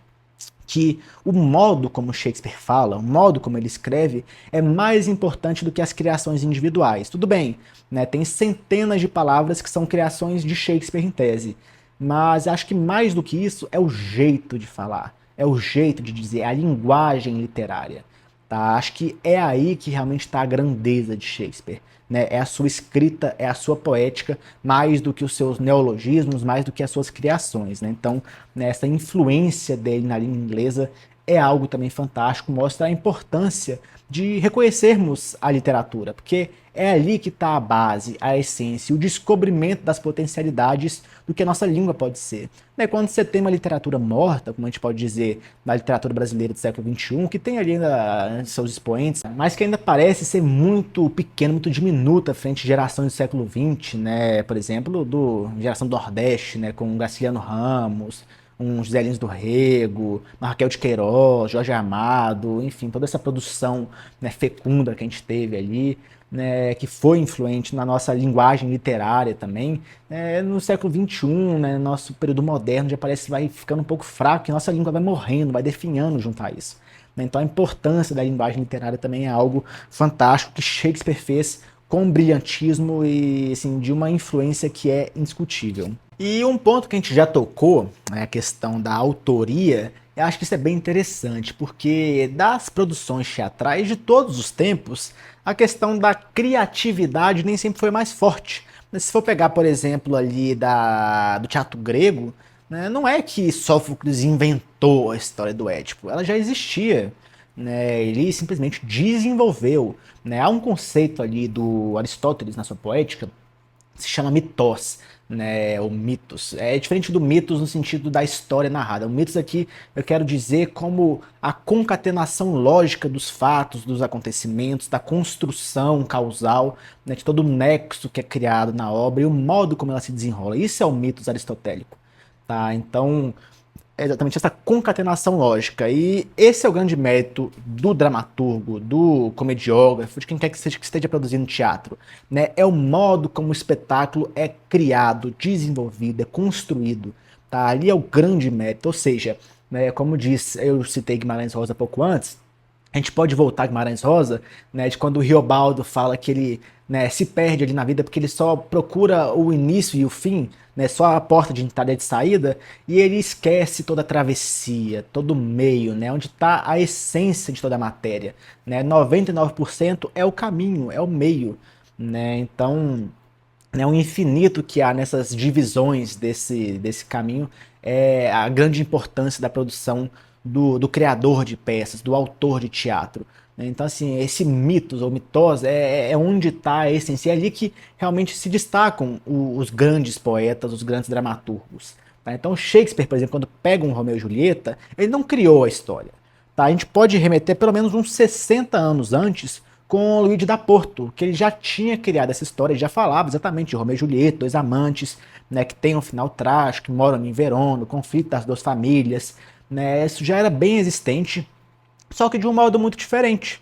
que o modo como Shakespeare fala, o modo como ele escreve, é mais importante do que as criações individuais. Tudo bem, né, tem centenas de palavras que são criações de Shakespeare em tese, mas acho que mais do que isso é o jeito de falar, é o jeito de dizer, é a linguagem literária. Tá? Acho que é aí que realmente está a grandeza de Shakespeare. Né? É a sua escrita, é a sua poética, mais do que os seus neologismos, mais do que as suas criações. Né? Então, né, essa influência dele na língua inglesa é algo também fantástico, mostra a importância de reconhecermos a literatura, porque é ali que está a base, a essência, o descobrimento das potencialidades do que a nossa língua pode ser. Né, quando você tem uma literatura morta, como a gente pode dizer na literatura brasileira do século XXI, que tem ali ainda seus expoentes, mas que ainda parece ser muito pequena, muito diminuta frente à geração do século XX, né, por exemplo, geração do Nordeste, né, com Graciliano Ramos, um José Lins do Rego, Raquel de Queiroz, Jorge Amado, enfim, toda essa produção, né, fecunda que a gente teve ali, né, que foi influente na nossa linguagem literária também. No século XXI, né, nosso período moderno já parece que vai ficando um pouco fraco, que nossa língua vai morrendo, vai definhando junto a isso. Né. Então a importância da linguagem literária também é algo fantástico que Shakespeare fez com brilhantismo e assim, de uma influência que é indiscutível. E um ponto que a gente já tocou, né, a questão da autoria, eu acho que isso é bem interessante, porque das produções teatrais de todos os tempos, a questão da criatividade nem sempre foi mais forte. Mas se for pegar, por exemplo, ali do teatro grego, né, não é que Sófocles inventou a história do Édipo, ela já existia. Né, ele simplesmente desenvolveu. Né, há um conceito ali do Aristóteles na sua poética, se chama mitós, né, ou mitos. É diferente do mitos no sentido da história narrada. O mitos aqui eu quero dizer como a concatenação lógica dos fatos, dos acontecimentos, da construção causal, né, de todo o nexo que é criado na obra e o modo como ela se desenrola. Isso é o mitos aristotélico. Tá? Então, exatamente essa concatenação lógica. E esse é o grande mérito do dramaturgo, do comediógrafo, de quem quer que seja que esteja produzindo teatro, né? É o modo como o espetáculo é criado, desenvolvido, é construído. Tá? Ali é o grande mérito. Ou seja, né, como disse, eu citei Guimarães Rosa pouco antes, a gente pode voltar a Guimarães Rosa, né, de quando o Riobaldo fala que ele, né, se perde ali na vida porque ele só procura o início e o fim, né, só a porta de entrada e de saída, e ele esquece toda a travessia, todo o meio, né, onde está a essência de toda a matéria. Né, 99% é o caminho, é o meio. Né, então, né, o infinito que há nessas divisões desse caminho é a grande importância da produção do criador de peças, do autor de teatro. Né? Então, assim, esse mitos ou mitose é onde está a essência, é ali que realmente se destacam os grandes poetas, os grandes dramaturgos. Tá? Então, Shakespeare, por exemplo, quando pega um Romeu e Julieta, ele não criou a história. Tá? A gente pode remeter pelo menos uns 60 anos antes com o Luigi da Porto, que ele já tinha criado essa história, ele já falava exatamente de Romeu e Julieta, dois amantes, né, que tem um final trágico, que moram em Verona, o conflito das duas famílias, né, isso já era bem existente, só que de um modo muito diferente.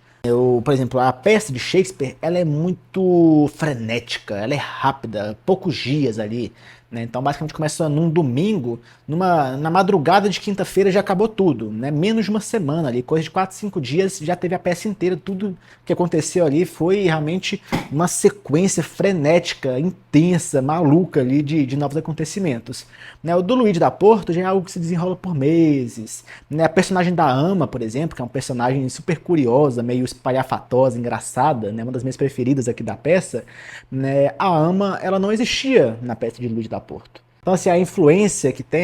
Por exemplo, a peça de Shakespeare, ela é muito frenética, ela é rápida, poucos dias ali, né? Então basicamente começa num domingo, na madrugada de quinta-feira já acabou tudo, né? Menos de uma semana ali, coisa de 4, 5 dias já teve a peça inteira, tudo que aconteceu ali foi realmente uma sequência frenética, intensa, maluca ali de novos acontecimentos. Né? O do Luigi da Porto já é algo que se desenrola por meses, né? A personagem da Ama, por exemplo, que é um personagem super curiosa, meio espalhafatosa, engraçada, né? Uma das minhas preferidas aqui da peça, né? A Ama, ela não existia na peça de Luís da Porto. Então, assim, a influência que tem...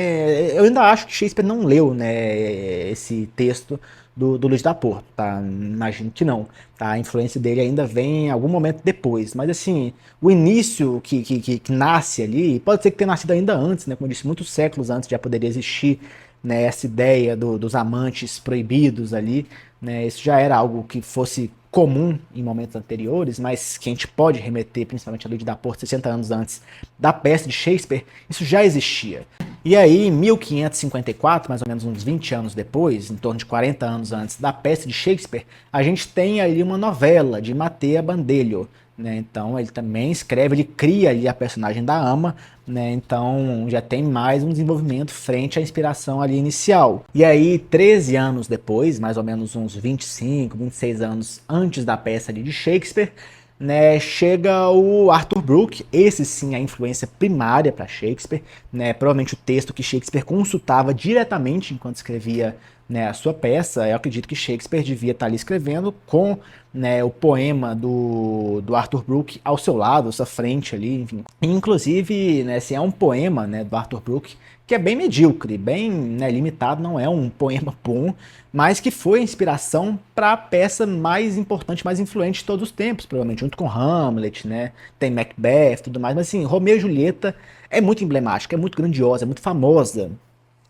Eu ainda acho que Shakespeare não leu, né, esse texto do Luís da Porto, tá? Imagino que não. Tá? A influência dele ainda vem em algum momento depois. Mas, assim, o início que nasce ali, pode ser que tenha nascido ainda antes, né? Como eu disse, muitos séculos antes já poderia existir, né, essa ideia dos amantes proibidos ali, né, isso já era algo que fosse comum em momentos anteriores, mas que a gente pode remeter principalmente a Luigi da Porto 60 anos antes da peça de Shakespeare, isso já existia. E aí, em 1554, mais ou menos uns 20 anos depois, em torno de 40 anos antes da peça de Shakespeare, a gente tem ali uma novela de Matteo Bandello, né? Então ele também escreve, ele cria ali a personagem da Ama, né? Então já tem mais um desenvolvimento frente à inspiração ali inicial. E aí, 13 anos depois, mais ou menos uns 25, 26 anos antes da peça ali de Shakespeare, né, chega o Arthur Brooke, esse sim é a influência primária para Shakespeare, né, provavelmente o texto que Shakespeare consultava diretamente enquanto escrevia, né, a sua peça. Eu acredito que Shakespeare devia estar ali escrevendo com, né, o poema do Arthur Brooke ao seu lado, à sua frente ali, enfim. Inclusive, né, assim, é um poema, né, do Arthur Brooke que é bem medíocre, bem, né, limitado, não é um poema bom, mas que foi a inspiração para a peça mais importante, mais influente de todos os tempos, provavelmente junto com Hamlet, né, tem Macbeth e tudo mais, mas assim, Romeu e Julieta é muito emblemática, é muito grandiosa, é muito famosa,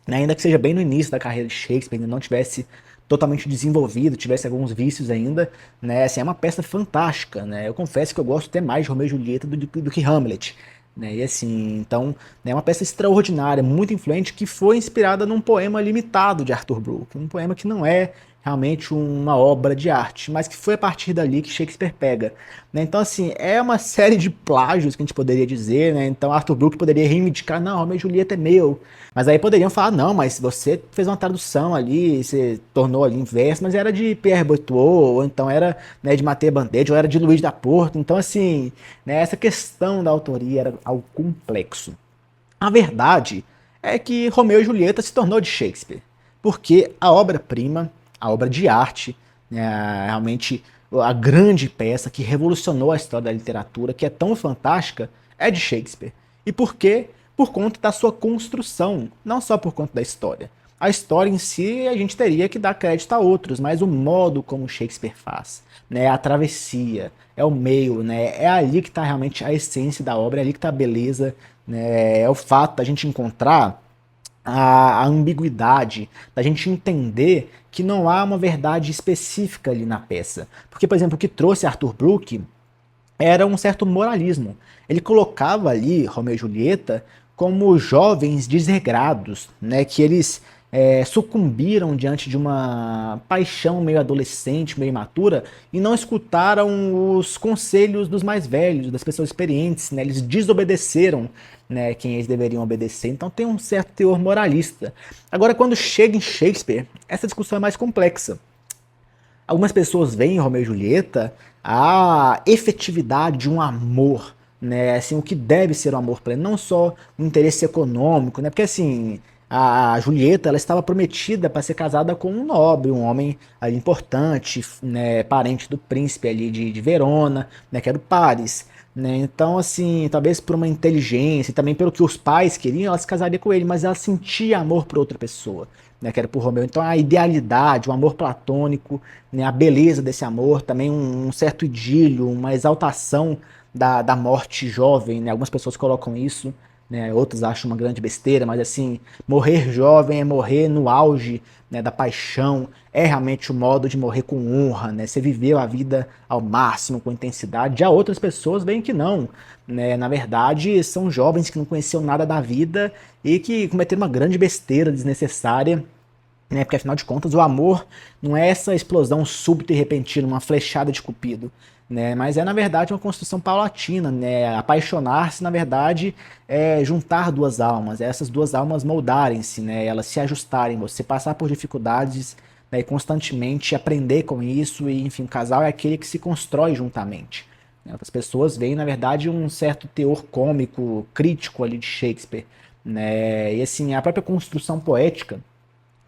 né, ainda que seja bem no início da carreira de Shakespeare, ainda não tivesse totalmente desenvolvido, tivesse alguns vícios ainda, né, assim, é uma peça fantástica, né, eu confesso que eu gosto até mais de Romeu e Julieta do que Hamlet, né, e assim, então, né, é uma peça extraordinária, muito influente, que foi inspirada num poema limitado de Arthur Brooke, um poema que não é realmente uma obra de arte, mas que foi a partir dali que Shakespeare pega. Né? Então, assim, é uma série de plágios que a gente poderia dizer, né? Então Arthur Brooke poderia reivindicar, não, Romeu e Julieta é meu. Mas aí poderiam falar, não, mas você fez uma tradução ali, você tornou ali em verso, mas era de Pierre Boileau, ou então era, né, de Matteo Bandeira, ou era de Luís da Porto. Então, assim, né, essa questão da autoria era algo complexo. A verdade é que Romeu e Julieta se tornou de Shakespeare, porque a obra-prima, a obra de arte, né, realmente a grande peça que revolucionou a história da literatura, que é tão fantástica, é de Shakespeare. E por quê? Por conta da sua construção, não só por conta da história. A história em si a gente teria que dar crédito a outros, mas o modo como Shakespeare faz, né, a travessia, é o meio, né, é ali que está realmente a essência da obra, é ali que está a beleza, né, é o fato da gente encontrar a ambiguidade, da gente entender que não há uma verdade específica ali na peça. Porque, por exemplo, o que trouxe Arthur Brooke era um certo moralismo. Ele colocava ali Romeu e Julieta como jovens desregrados, né, que eles sucumbiram diante de uma paixão meio adolescente, meio imatura, e não escutaram os conselhos dos mais velhos, das pessoas experientes, né? Eles desobedeceram, né, quem eles deveriam obedecer. Então tem um certo teor moralista. Agora, quando chega em Shakespeare, essa discussão é mais complexa. Algumas pessoas veem em Romeu e Julieta a efetividade de um amor, né? Assim, o que deve ser o amor pleno, não só o interesse econômico, né? Porque assim, a Julieta, ela estava prometida para ser casada com um nobre, um homem ali importante, né? Parente do príncipe ali de Verona, né? Que era o Paris. Né? Então, assim, talvez por uma inteligência e também pelo que os pais queriam, ela se casaria com ele, mas ela sentia amor por outra pessoa, né? Que era por Romeu. Então, a idealidade, o amor platônico, né? A beleza desse amor, também um certo idílio, uma exaltação da morte jovem, né? Algumas pessoas colocam isso, né? Outros acham uma grande besteira, mas assim, morrer jovem é morrer no auge, né, da paixão, é realmente o modo de morrer com honra, né? Você viveu a vida ao máximo, com intensidade. Já outras pessoas veem que não, né? Na verdade, são jovens que não conheciam nada da vida e que cometeram uma grande besteira desnecessária, né? Porque afinal de contas o amor não é essa explosão súbita e repentina, uma flechada de cupido, né? Mas é na verdade uma construção paulatina, né? Apaixonar-se na verdade é juntar duas almas, é essas duas almas moldarem-se, né? Elas se ajustarem, você passar por dificuldades, né? E constantemente aprender com isso e enfim, o casal é aquele que se constrói juntamente. Né? As pessoas veem na verdade um certo teor cômico, crítico ali de Shakespeare, né? E assim a própria construção poética,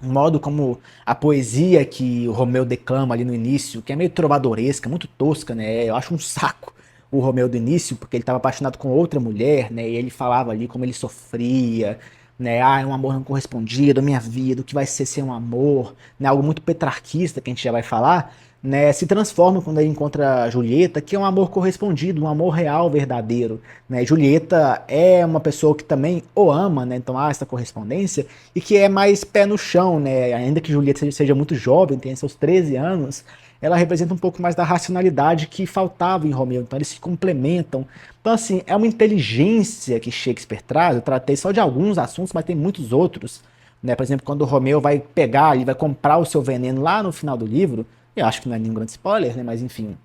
o modo como a poesia que o Romeu declama ali no início, que é meio trovadoresca, muito tosca, né? Eu acho um saco o Romeu do início, porque ele estava apaixonado com outra mulher, né? E ele falava ali como ele sofria, né? Ah, é um amor não correspondido, minha vida, o que vai ser um amor, né? Algo muito petrarquista que a gente já vai falar, né? Se transforma quando ele encontra a Julieta, que é um amor correspondido, um amor real, verdadeiro, né? Julieta é uma pessoa que também o ama, né? Então há essa correspondência e que é mais pé no chão, né? Ainda que Julieta seja muito jovem, tenha seus 13 anos, ela representa um pouco mais da racionalidade que faltava em Romeu. Então eles se complementam. Então assim, é uma inteligência que Shakespeare traz. Eu tratei só de alguns assuntos, mas tem muitos outros, né? Por exemplo, quando o Romeu vai pegar, ele vai comprar o seu veneno lá no final do livro, eu acho que não é nenhum grande spoiler, né? Mas enfim,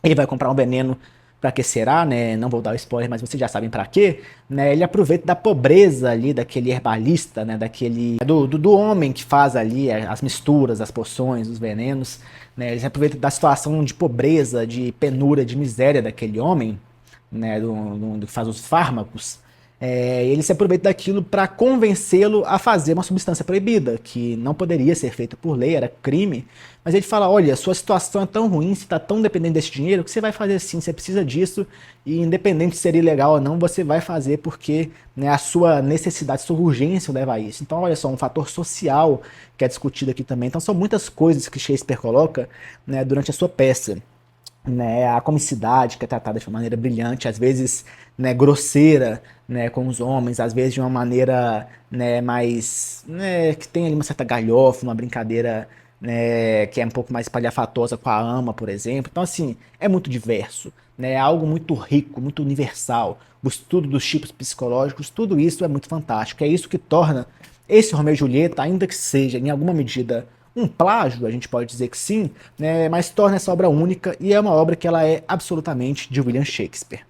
ele vai comprar um veneno para que será, né? Não vou dar o spoiler, mas vocês já sabem para quê, né? Ele aproveita da pobreza ali daquele herbalista, né? Daquele do homem que faz ali as misturas, as poções, os venenos, né? Ele aproveita da situação de pobreza, de penúria, de miséria daquele homem, né? Do que faz os fármacos. Ele se aproveita daquilo para convencê-lo a fazer uma substância proibida, que não poderia ser feita por lei, era crime. Mas ele fala: olha, sua situação é tão ruim, você está tão dependente desse dinheiro, que você vai fazer sim, você precisa disso, e independente de ser ilegal ou não, você vai fazer porque, né, a sua necessidade, sua urgência leva a isso. Então, olha só, um fator social que é discutido aqui também. Então, são muitas coisas que Shakespeare coloca, né, durante a sua peça, né, a comicidade que é tratada de uma maneira brilhante, às vezes, né, grosseira, né, com os homens, às vezes de uma maneira, né, mais, né, que tem ali uma certa galhofa, uma brincadeira, né, que é um pouco mais espalhafatosa com a ama, por exemplo. Então assim, é muito diverso, né, é algo muito rico, muito universal. O estudo dos tipos psicológicos, tudo isso é muito fantástico. É isso que torna esse Romeu e Julieta, ainda que seja em alguma medida um plágio, a gente pode dizer que sim, né, mas torna essa obra única e é uma obra que ela é absolutamente de William Shakespeare.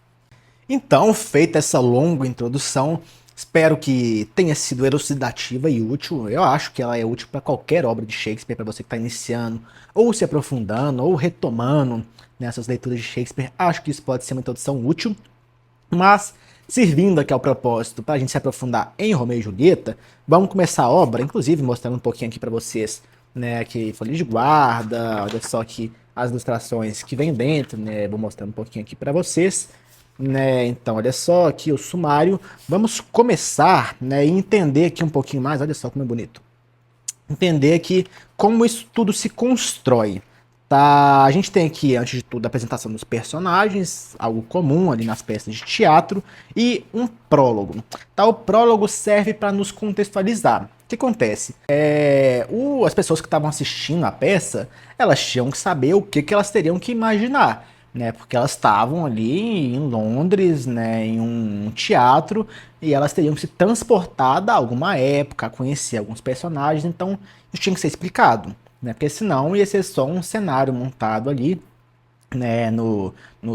Então, feita essa longa introdução, espero que tenha sido elucidativa e útil. Eu acho que ela é útil para qualquer obra de Shakespeare, para você que está iniciando, ou se aprofundando, ou retomando nessas leituras de Shakespeare. Acho que isso pode ser uma introdução útil, mas servindo aqui ao propósito para a gente se aprofundar em Romeu e Julieta, vamos começar a obra, inclusive mostrando um pouquinho aqui para vocês, né, que folha de guarda, olha só aqui as ilustrações que vem dentro, né, vou mostrando um pouquinho aqui para vocês, né, então olha só aqui o sumário, vamos começar, né, e entender aqui um pouquinho mais, olha só como é bonito, entender aqui como isso tudo se constrói. Tá, a gente tem aqui, antes de tudo, a apresentação dos personagens, algo comum ali nas peças de teatro, e um prólogo. Tá, o prólogo serve para nos contextualizar. O que acontece? As pessoas que estavam assistindo a peça, elas tinham que saber o que elas teriam que imaginar. né? Porque elas estavam ali em Londres, né? Em um teatro, e elas teriam que se transportar a alguma época, conhecer alguns personagens, então isso tinha que ser explicado, né? Porque senão ia ser só um cenário montado ali, né,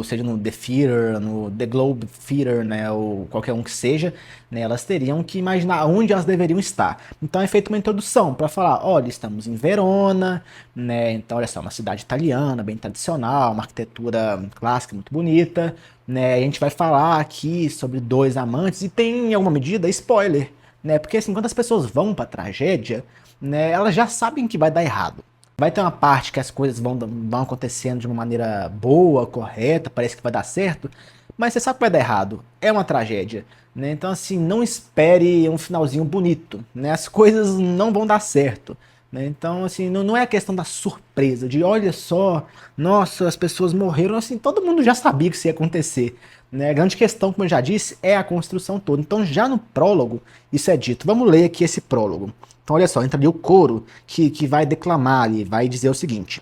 seja no The Theater, no The Globe Theater, né, ou qualquer um que seja, né, elas teriam que imaginar onde elas deveriam estar. Então é feita uma introdução para falar, olha, estamos em Verona, né, então olha só, uma cidade italiana, bem tradicional, uma arquitetura clássica muito bonita, né, a gente vai falar aqui sobre dois amantes e tem em alguma medida spoiler, né, porque assim, quando as pessoas vão para tragédia, né, elas já sabem que vai dar errado. Vai ter uma parte que as coisas vão acontecendo de uma maneira boa, correta, parece que vai dar certo, mas você sabe que vai dar errado. É uma tragédia, né? Então, assim, não espere um finalzinho bonito, né? As coisas não vão dar certo, né? Então, assim, não é a questão da surpresa, de olha só, nossa, as pessoas morreram, assim, todo mundo já sabia que isso ia acontecer, né? A grande questão, como eu já disse, é a construção toda. Então, já no prólogo, isso é dito. Vamos ler aqui esse prólogo. Então, olha só, entra ali o coro que vai declamar ali, vai dizer o seguinte: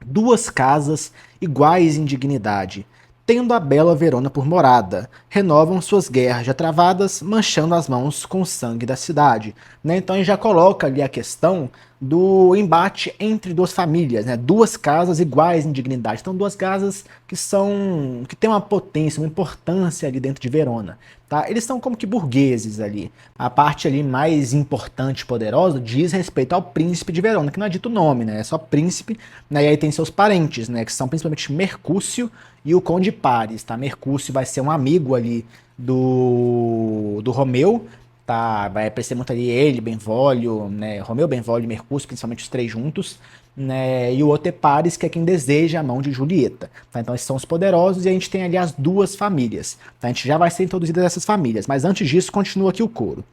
duas casas iguais em dignidade, tendo a bela Verona por morada, renovam suas guerras já travadas, manchando as mãos com o sangue da cidade. Né? Então ele já coloca ali a questão do embate entre duas famílias, né? Duas casas iguais em dignidade. Então duas casas que têm uma potência, uma importância ali dentro de Verona. Tá? Eles são como que burgueses ali. A parte ali mais importante e poderosa diz respeito ao príncipe de Verona, que não é dito o nome, né? É só príncipe, né? E aí tem seus parentes, né? Que são principalmente Mercúcio e o Conde Paris, tá? Mercúcio vai ser um amigo ali do Romeu, tá? Vai aparecer muito ali ele, Benvolio, né? Romeu, Benvolio e Mercúcio, principalmente os três juntos, né? E o outro é Paris, que é quem deseja a mão de Julieta, tá? Então esses são os poderosos e a gente tem ali as duas famílias, tá? A gente já vai ser introduzido essas famílias, mas antes disso continua aqui o coro.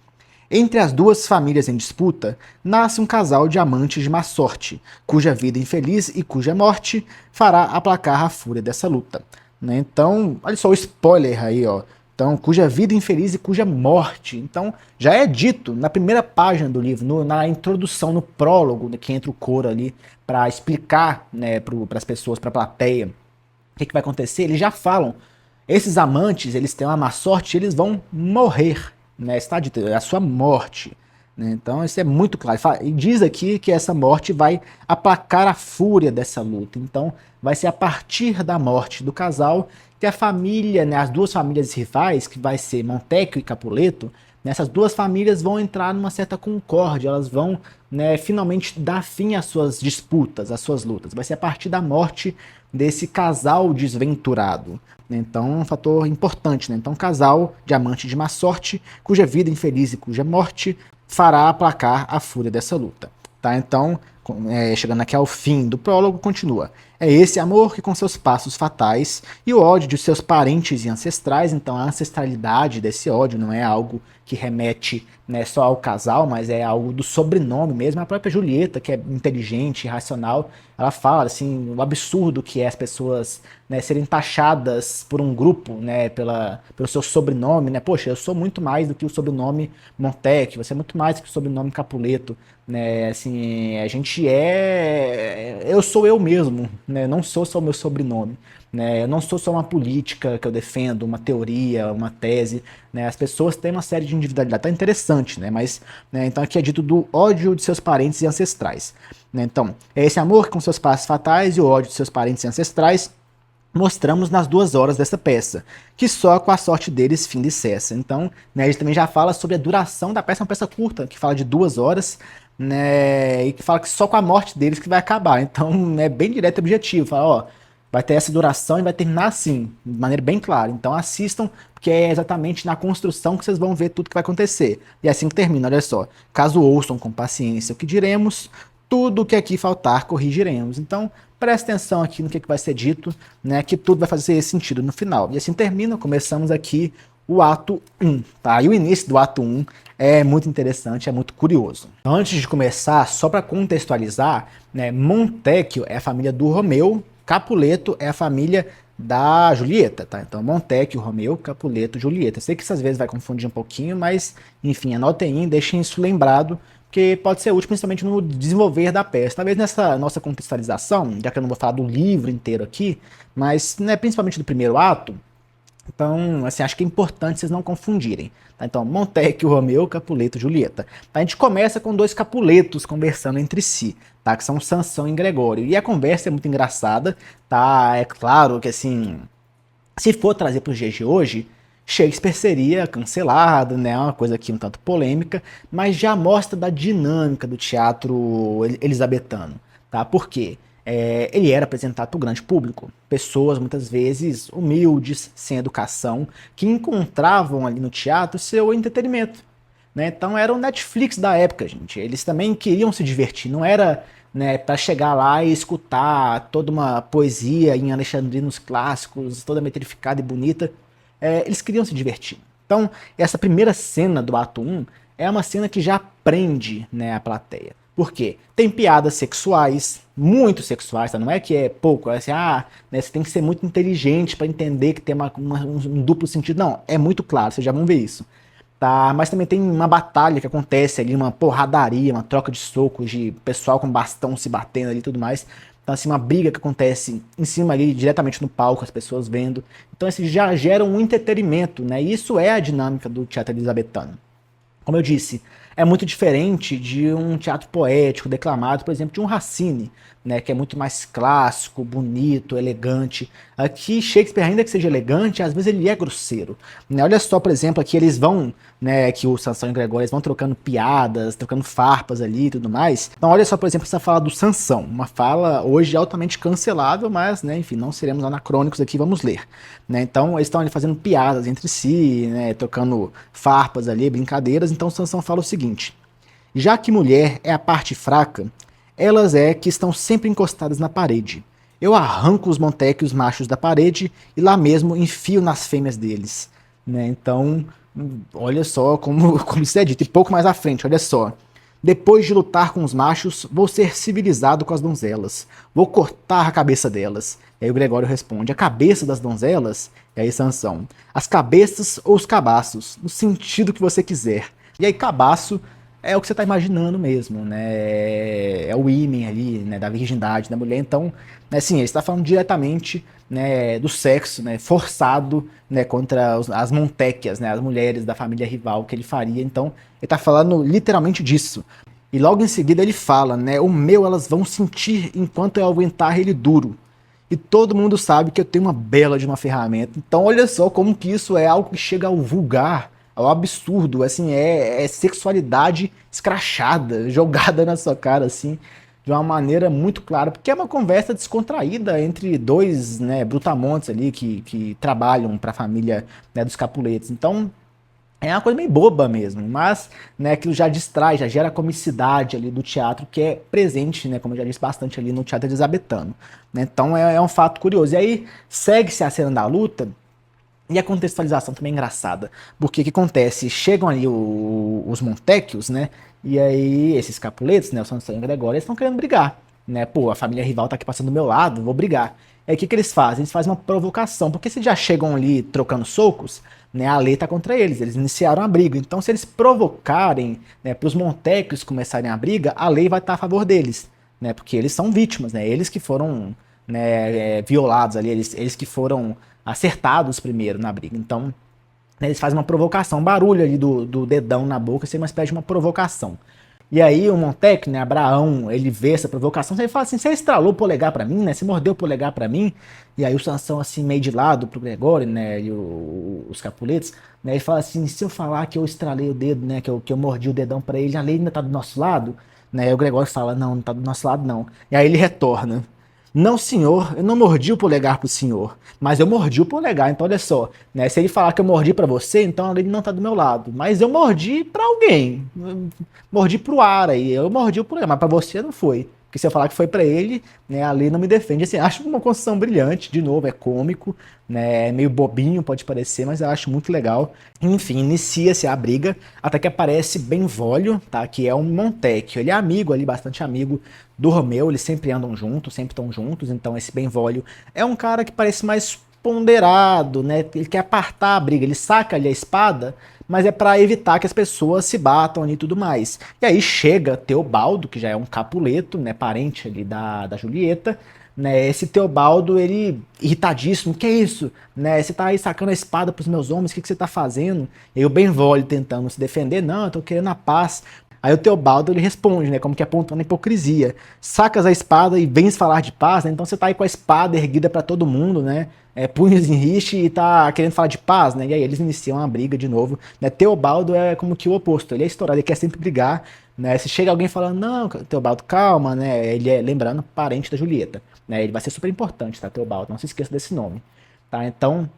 Entre as duas famílias em disputa, nasce um casal de amantes de má sorte, cuja vida infeliz e cuja morte fará aplacar a fúria dessa luta. Né? Então, olha só o spoiler aí, ó. Então, cuja vida infeliz e cuja morte. Então, já é dito na primeira página do livro, na introdução, no prólogo, né, que entra o coro ali, para explicar, né, para as pessoas, para a plateia, o que vai acontecer. Eles já falam, esses amantes, eles têm uma má sorte, eles vão morrer, né? Está dito, é a sua morte. Né? Então isso é muito claro. E diz aqui que essa morte vai aplacar a fúria dessa luta. Então vai ser a partir da morte do casal que a família, né, as duas famílias rivais, que vai ser Montecchio e Capuleto, essas duas famílias vão entrar numa certa concórdia, elas vão, né, finalmente dar fim às suas disputas, às suas lutas. Vai ser a partir da morte desse casal desventurado. Então, um fator importante. Né? Então, um casal de amante de má sorte, cuja vida infeliz e cuja morte fará aplacar a fúria dessa luta. Tá? Então, chegando aqui ao fim do prólogo, continua. É esse amor que com seus passos fatais e o ódio de seus parentes e ancestrais, então a ancestralidade desse ódio não é algo que remete, né, só ao casal, mas é algo do sobrenome mesmo. A própria Julieta, que é inteligente e racional, ela fala assim, o absurdo que é as pessoas, né, serem taxadas por um grupo, né, pelo seu sobrenome, né? Poxa, eu sou muito mais do que o sobrenome Montecchio, você é muito mais do que o sobrenome Capuleto, né? Assim, a gente eu sou eu mesmo, né? Eu não sou só o meu sobrenome, né? Eu não sou só uma política que eu defendo, uma teoria, uma tese, né? As pessoas têm uma série de individualidade, tá interessante, né? Mas, né, então aqui é dito do ódio de seus parentes e ancestrais, né? Então, é esse amor com seus passos fatais e o ódio de seus parentes e ancestrais mostramos nas 2 horas dessa peça, que só com a sorte deles fim lhe cessa. Então, né, ele também já fala sobre a duração da peça, é uma peça curta, que fala de 2 horas, né, e que fala que só com a morte deles que vai acabar. Então, é bem direto e objetivo, fala, ó, vai ter essa duração e vai terminar assim, de maneira bem clara. Então assistam, porque é exatamente na construção que vocês vão ver tudo que vai acontecer. E assim que termina, olha só, caso ouçam com paciência o que diremos, tudo o que aqui faltar corrigiremos. Então, preste atenção aqui no que vai ser dito, né, que tudo vai fazer sentido no final. E assim termina, começamos aqui o ato 1, tá? E o início do ato 1 é muito interessante, é muito curioso. Antes de começar, só para contextualizar, né, Montecchio é a família do Romeu, Capuleto é a família da Julieta, tá? Então, Montecchio, Romeu, Capuleto, Julieta. Sei que isso às vezes vai confundir um pouquinho, mas, enfim, anotem aí, deixem isso lembrado, porque pode ser útil principalmente no desenvolver da peça. Talvez nessa nossa contextualização, já que eu não vou falar do livro inteiro aqui, mas né, principalmente do primeiro ato, então, assim, acho que é importante vocês não confundirem. Tá? Então, Montecchio, Romeu, Capuleto, Julieta. Tá? A gente começa com dois Capuletos conversando entre si, tá? Que são Sansão e Gregório. E a conversa é muito engraçada, tá? É claro que, assim, se for trazer para os dias de hoje, Shakespeare seria cancelado, né? Uma coisa aqui um tanto polêmica, mas já mostra da dinâmica do teatro elisabetano, tá? Por quê? Ele era apresentado para o grande público, pessoas muitas vezes humildes, sem educação, que encontravam ali no teatro seu entretenimento, né? Então era o Netflix da época, gente. Eles também queriam se divertir, não era, né, para chegar lá e escutar toda uma poesia em alexandrinos clássicos, toda metrificada e bonita. Eles queriam se divertir. Então, essa primeira cena do ato 1 é uma cena que já prende, né, a plateia. Por quê? Tem piadas sexuais, muito sexuais, tá? Não é que é pouco, é assim, né, você tem que ser muito inteligente para entender que tem um duplo sentido. Não, é muito claro, vocês já vão ver isso. Tá? Mas também tem uma batalha que acontece ali, uma porradaria, uma troca de socos, de pessoal com bastão se batendo ali e tudo mais. Então, assim, uma briga que acontece em cima ali, diretamente no palco, as pessoas vendo. Então, assim, já gera um entretenimento, né? E isso é a dinâmica do teatro elisabetano. Como eu disse, é muito diferente de um teatro poético, declamado, por exemplo, de um Racine, né, que é muito mais clássico, bonito, elegante. Aqui, Shakespeare, ainda que seja elegante, às vezes ele é grosseiro. Né? Olha só, por exemplo, aqui eles vão, né, que o Sansão e o Gregório eles vão trocando piadas, trocando farpas ali e tudo mais. Então, olha só, por exemplo, essa fala do Sansão, uma fala hoje altamente cancelável, mas, né, enfim, não seremos anacrônicos aqui, vamos ler. Né? Então, eles estão ali fazendo piadas entre si, né, trocando farpas ali, brincadeiras. Então, Sansão fala o seguinte: já que mulher é a parte fraca, elas é que estão sempre encostadas na parede. Eu arranco os Montecchios machos da parede e lá mesmo enfio nas fêmeas deles. Né? Então, olha só como isso é dito. E pouco mais à frente, olha só. Depois de lutar com os machos, vou ser civilizado com as donzelas. Vou cortar a cabeça delas. E aí o Gregório responde: a cabeça das donzelas? E aí Sansão: as cabeças ou os cabaços, no sentido que você quiser. E aí cabaço é o que você está imaginando mesmo, né? É o ímen ali, né, da virgindade da mulher. Então, né, assim, ele está falando diretamente, né, do sexo, né, forçado, né, contra as Montecchias, né, as mulheres da família rival que ele faria. Então, ele está falando literalmente disso. E logo em seguida ele fala, né, o meu elas vão sentir enquanto eu aguentar ele duro. E todo mundo sabe que eu tenho uma bela de uma ferramenta. Então, olha só como que isso é algo que chega ao vulgar, ao absurdo, assim, é sexualidade escrachada, jogada na sua cara, assim, de uma maneira muito clara, porque é uma conversa descontraída entre dois, né, brutamontes ali que trabalham para a família, né, dos Capuletos. Então, é uma coisa meio boba mesmo, mas, né, aquilo já distrai, já gera comicidade ali do teatro que é presente, né, como eu já disse, bastante ali no teatro elisabetano. Né? Então é um fato curioso. E aí segue-se a cena da luta. E a contextualização também é engraçada, porque o que acontece? Chegam ali os Montecchios, né? E aí esses Capuletos, né? O Sansão e o Gregório, eles estão querendo brigar, né? Pô, a família rival tá aqui passando do meu lado, vou brigar. Aí o que eles fazem? Eles fazem uma provocação, porque se já chegam ali trocando socos, né? A lei tá contra eles iniciaram a briga. Então se eles provocarem, né? Para os Montecchios começarem a briga, a lei vai estar a favor deles, né? Porque eles são vítimas, né? Eles que foram, né, violados ali, eles que foram acertados primeiro na briga. Então, né, eles fazem uma provocação, um barulho ali do dedão na boca, isso é uma espécie de uma provocação. E aí o Montecchio, né, Abraão, ele vê essa provocação, ele fala assim: você estralou o polegar pra mim, né? Você mordeu o polegar pra mim. E aí o Sansão, assim, meio de lado pro Gregório, né, e os Capuletos, né, ele fala assim: se eu falar que eu estralei o dedo, né, que eu mordi o dedão pra ele, a lei ainda tá do nosso lado? Né, e o Gregório fala: não, não tá do nosso lado não. E aí ele retorna: não, senhor, eu não mordi o polegar pro senhor, mas eu mordi o polegar. Então, olha só, né? Se ele falar que eu mordi pra você, então ele não tá do meu lado. Mas eu mordi pra alguém. Eu mordi pro ar aí, eu mordi o polegar, mas pra você não foi. Porque se eu falar que foi pra ele, né, a lei não me defende. Assim, acho uma construção brilhante, de novo, é cômico, né, é meio bobinho, pode parecer, mas eu acho muito legal. Enfim, inicia-se a briga, até que aparece Benvolio, tá, que é um Montecchio. Ele é amigo ali, bastante amigo do Romeu, eles sempre andam juntos, sempre estão juntos, então esse Benvolio é um cara que parece mais ponderado, né? Ele quer apartar a briga, ele saca ali a espada, mas é para evitar que as pessoas se batam ali e tudo mais. E aí chega Teobaldo, que já é um Capuleto, né, parente ali da Julieta, né, esse Teobaldo, ele irritadíssimo, que é isso? Né, você tá aí sacando a espada pros meus homens, o que você tá fazendo? E aí o Benvolio tentando se defender, não, eu tô querendo a paz. Aí o Teobaldo, ele responde, né, como que apontando a hipocrisia. Sacas a espada e vens falar de paz, né, então você tá aí com a espada erguida para todo mundo, né, punhos em riste e tá querendo falar de paz, né, e aí eles iniciam a briga de novo, né, Teobaldo é como que o oposto, ele é estourado, ele quer sempre brigar, né, se chega alguém falando, não, Teobaldo, calma, né, ele é, lembrando, parente da Julieta, né, ele vai ser super importante, tá, Teobaldo, não se esqueça desse nome, tá, então,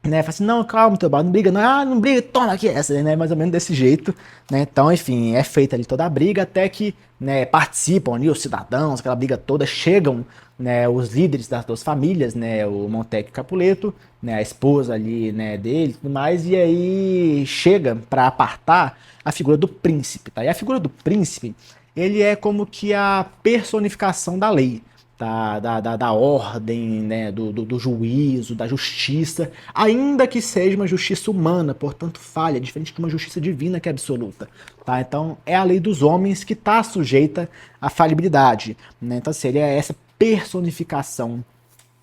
né, fala assim, não, calma, Teobaldo, não briga, não, não briga, toma aqui essa, né, mais ou menos desse jeito, né, então, enfim, é feita ali toda a briga, até que, né, participam ali os cidadãos, aquela briga toda, chegam, né, os líderes das duas famílias, né, o Montecchio e Capuleto, né, a esposa ali, né, dele e tudo mais, e aí chega para apartar a figura do príncipe, tá, e a figura do príncipe, ele é como que a personificação da lei, da ordem, né, do juízo, da justiça, ainda que seja uma justiça humana, portanto falha, diferente de uma justiça divina que é absoluta. Tá? Então é a lei dos homens que está sujeita à falibilidade. Né? Então seria essa personificação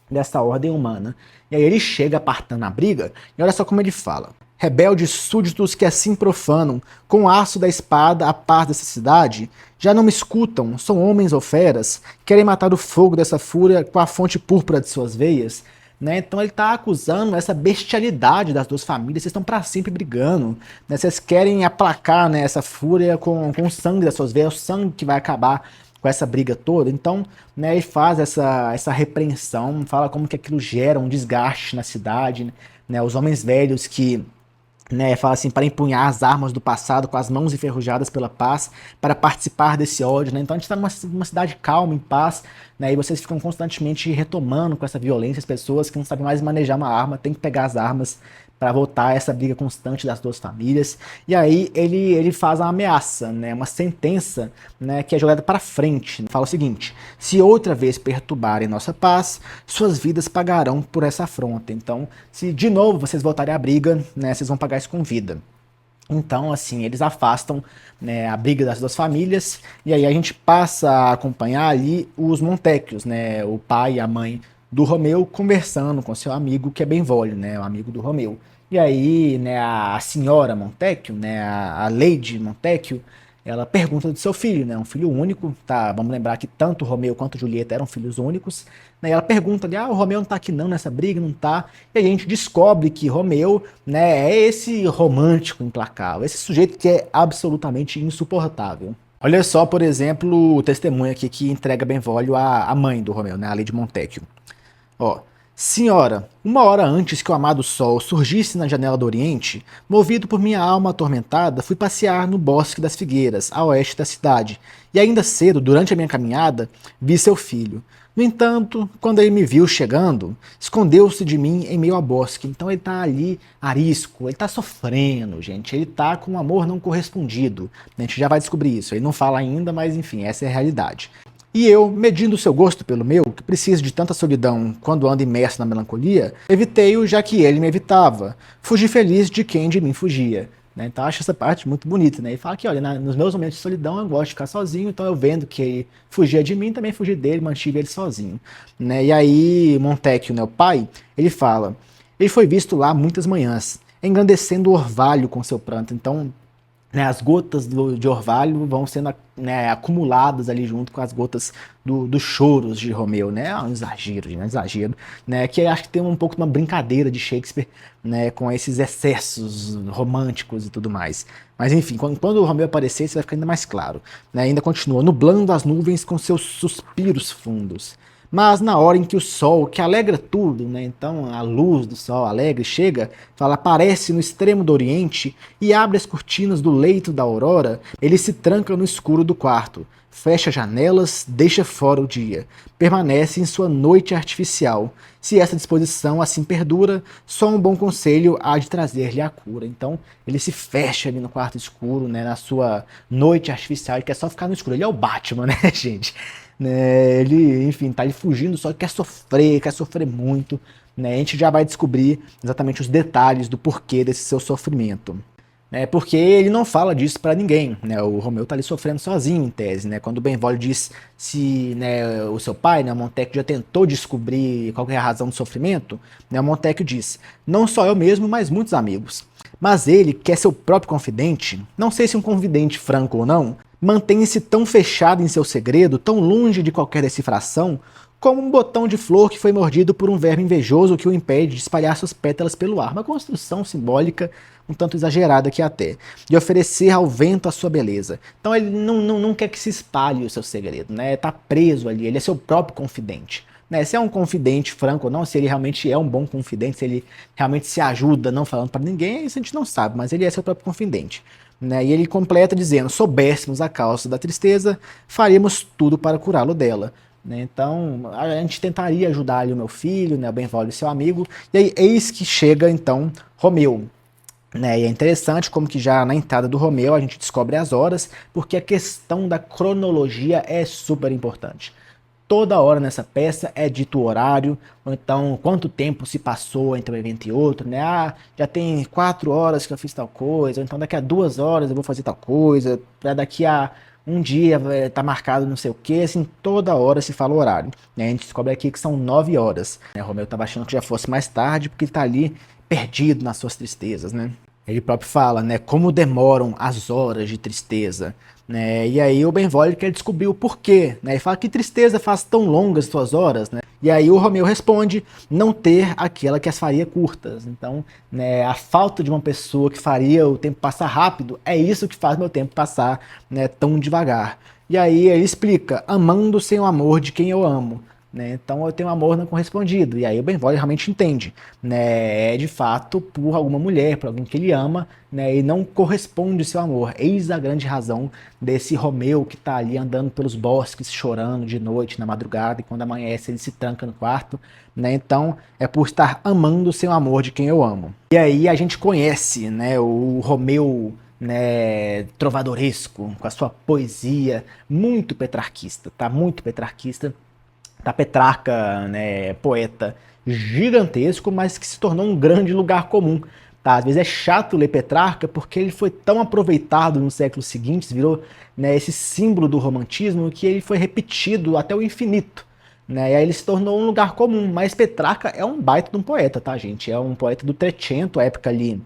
dessa ordem humana. E aí ele chega apartando a briga, e olha só como ele fala. Rebeldes súditos que assim profanam, com o aço da espada, a paz dessa cidade, já não me escutam, são homens ou feras, querem matar o fogo dessa fúria com a fonte púrpura de suas veias. Né? Então ele está acusando essa bestialidade das duas famílias, vocês estão para sempre brigando, né? Vocês querem aplacar, né, essa fúria com o sangue das suas veias, o sangue que vai acabar com essa briga toda. Então, né, ele faz essa repreensão, fala como que aquilo gera um desgaste na cidade, né, os homens velhos que, né, fala assim, para empunhar as armas do passado com as mãos enferrujadas pela paz, para participar desse ódio, né? Então a gente está numa cidade calma, em paz, né? E vocês ficam constantemente retomando com essa violência, as pessoas que não sabem mais manejar uma arma, tem que pegar as armas para voltar a essa briga constante das duas famílias. E aí ele faz uma ameaça, né, uma sentença, né, que é jogada para frente. Fala o seguinte: se outra vez perturbarem nossa paz, suas vidas pagarão por essa afronta. Então, se de novo vocês voltarem à briga, né, vocês vão pagar isso com vida. Então, assim, eles afastam, né, a briga das duas famílias, e aí a gente passa a acompanhar ali os Montecchios, né, o pai e a mãe do Romeu conversando com seu amigo, que é Benvolio, né, o amigo do Romeu. E aí, né, a senhora Montecchio, né, a Lady Montecchio, ela pergunta do seu filho, né, um filho único, tá? Vamos lembrar que tanto o Romeu quanto a Julieta eram filhos únicos, né? E ela pergunta ali, o Romeu não tá aqui não nessa briga, não tá? E a gente descobre que Romeu, né, é esse romântico implacável, esse sujeito que é absolutamente insuportável. Olha só, por exemplo, o testemunho aqui que entrega Benvolio à mãe do Romeu, né, a Lady Montecchio. Ó, senhora, uma hora antes que o amado sol surgisse na janela do oriente, movido por minha alma atormentada, fui passear no bosque das figueiras, a oeste da cidade, e ainda cedo, durante a minha caminhada, vi seu filho. No entanto, quando ele me viu chegando, escondeu-se de mim em meio ao bosque. Então ele tá ali arisco, ele tá sofrendo, gente, ele tá com um amor não correspondido. A gente já vai descobrir isso, ele não fala ainda, mas enfim, essa é a realidade. E eu, medindo o seu gosto pelo meu, que preciso de tanta solidão quando ando imerso na melancolia, evitei-o já que ele me evitava. Fugi feliz de quem de mim fugia. Né? Então acho essa parte muito bonita. Né? Ele fala que, olha, nos meus momentos de solidão eu gosto de ficar sozinho, então eu vendo que ele fugia de mim, também fugi dele, mantive ele sozinho. Né? E aí Montecchio, né, o pai, ele fala, ele foi visto lá muitas manhãs, engrandecendo o orvalho com seu pranto. Então, né, as gotas de orvalho vão sendo, né, acumuladas ali junto com as gotas dos choros de Romeu, né? É um exagero, um exagero, né? Que acho que tem um pouco de uma brincadeira de Shakespeare, né, com esses excessos românticos e tudo mais. Mas enfim, quando o Romeu aparecer, isso vai ficar ainda mais claro. Né? Ainda continua, nublando as nuvens com seus suspiros fundos. Mas na hora em que o sol, que alegra tudo, né? Então a luz do sol alegre chega, fala, aparece no extremo do oriente e abre as cortinas do leito da aurora, ele se tranca no escuro do quarto. fecha janelas, deixa fora o dia, permanece em sua noite artificial. Se essa disposição assim perdura, só um bom conselho há de trazer-lhe a cura. Então, ele se fecha ali no quarto escuro, né, na sua noite artificial, ele quer só ficar no escuro. Ele é o Batman, né, gente? Né, ele, enfim, tá ali fugindo, só que quer sofrer muito. Né? A gente já vai descobrir exatamente os detalhes do porquê desse seu sofrimento. Porque ele não fala disso pra ninguém, né? O Romeu tá ali sofrendo sozinho, em tese, né? Quando o Benvolio diz se, né, o seu pai, né, o Montecchio, já tentou descobrir qual é a razão do sofrimento, né, o Montecchio diz, não só eu mesmo, mas muitos amigos. Mas ele, que é seu próprio confidente, não sei se um confidente franco ou não, mantém-se tão fechado em seu segredo, tão longe de qualquer decifração, como um botão de flor que foi mordido por um verme invejoso que o impede de espalhar suas pétalas pelo ar. Uma construção simbólica um tanto exagerada aqui até, de oferecer ao vento a sua beleza. Então ele não quer que se espalhe o seu segredo, né? Tá preso ali, ele é seu próprio confidente. Né? Se é um confidente franco ou não, se ele realmente é um bom confidente, se ele realmente se ajuda não falando para ninguém, isso a gente não sabe, mas ele é seu próprio confidente. Né? E ele completa dizendo, soubéssemos a causa da tristeza, faríamos tudo para curá-lo dela. Né? Então, a gente tentaria ajudar ali o meu filho, né, o Benvolio, seu amigo, e aí eis que chega então Romeu. Né, e é interessante como que já na entrada do Romeu a gente descobre as horas, porque a questão da cronologia é super importante. Toda hora nessa peça é dito o horário, ou então quanto tempo se passou entre um evento e outro, né? Ah, já tem 4 horas que eu fiz tal coisa, ou então daqui a 2 horas eu vou fazer tal coisa, para daqui a um dia tá marcado não sei o que, assim, toda hora se fala o horário. Né? A gente descobre aqui que são 9 horas. Né? O Romeu estava achando que já fosse mais tarde, porque ele tá ali perdido nas suas tristezas, né? Ele próprio fala, né, como demoram as horas de tristeza, né? E aí o Benvolio quer descobrir o porquê, né? Ele fala que tristeza faz tão longas suas horas, né? E aí o Romeu responde não ter aquela que as faria curtas. Então, né, a falta de uma pessoa que faria o tempo passar rápido é isso que faz meu tempo passar, né, tão devagar. E aí ele explica, amando sem o amor de quem eu amo. Né? Então eu tenho amor não correspondido. E aí o Benvolio realmente entende. Né? É de fato por alguma mulher, por alguém que ele ama, né? E não corresponde seu amor. Eis a grande razão desse Romeu que está ali andando pelos bosques, chorando de noite, na madrugada, e quando amanhece ele se tranca no quarto. Né? Então é por estar amando seu amor de quem eu amo. E aí a gente conhece, né, o Romeu, né, trovadoresco, com a sua poesia muito petrarquista, tá? Muito petrarquista. Da Petrarca, né, poeta gigantesco, mas que se tornou um grande lugar comum. Tá? Às vezes é chato ler Petrarca porque ele foi tão aproveitado nos séculos seguintes, virou, né, esse símbolo do romantismo, que ele foi repetido até o infinito. Né? E aí ele se tornou um lugar comum, mas Petrarca é um baita de um poeta, tá, gente? É um poeta do Trecento, época ali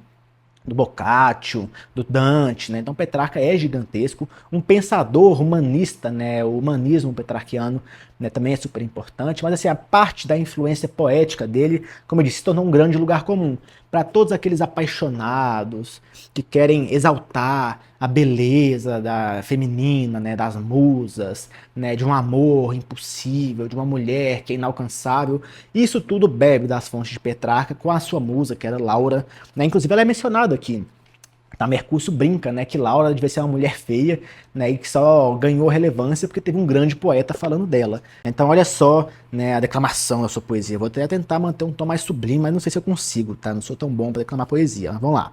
do Boccaccio, do Dante, né? Então Petrarca é gigantesco, um pensador humanista, né? O humanismo petrarquiano, né, também é super importante, mas assim, a parte da influência poética dele, como eu disse, se tornou um grande lugar comum para todos aqueles apaixonados que querem exaltar a beleza da feminina, né, das musas, né, de um amor impossível, de uma mulher que é inalcançável. Isso tudo bebe das fontes de Petrarca com a sua musa, que era Laura, né? Inclusive ela é mencionada aqui. Tá, Mercúcio brinca, né, que Laura devia ser uma mulher feia, né, e que só ganhou relevância porque teve um grande poeta falando dela. Então olha só, né, a declamação da sua poesia. Vou até tentar manter um tom mais sublime, mas não sei se eu consigo, tá? Não sou tão bom para declamar poesia. Mas vamos lá.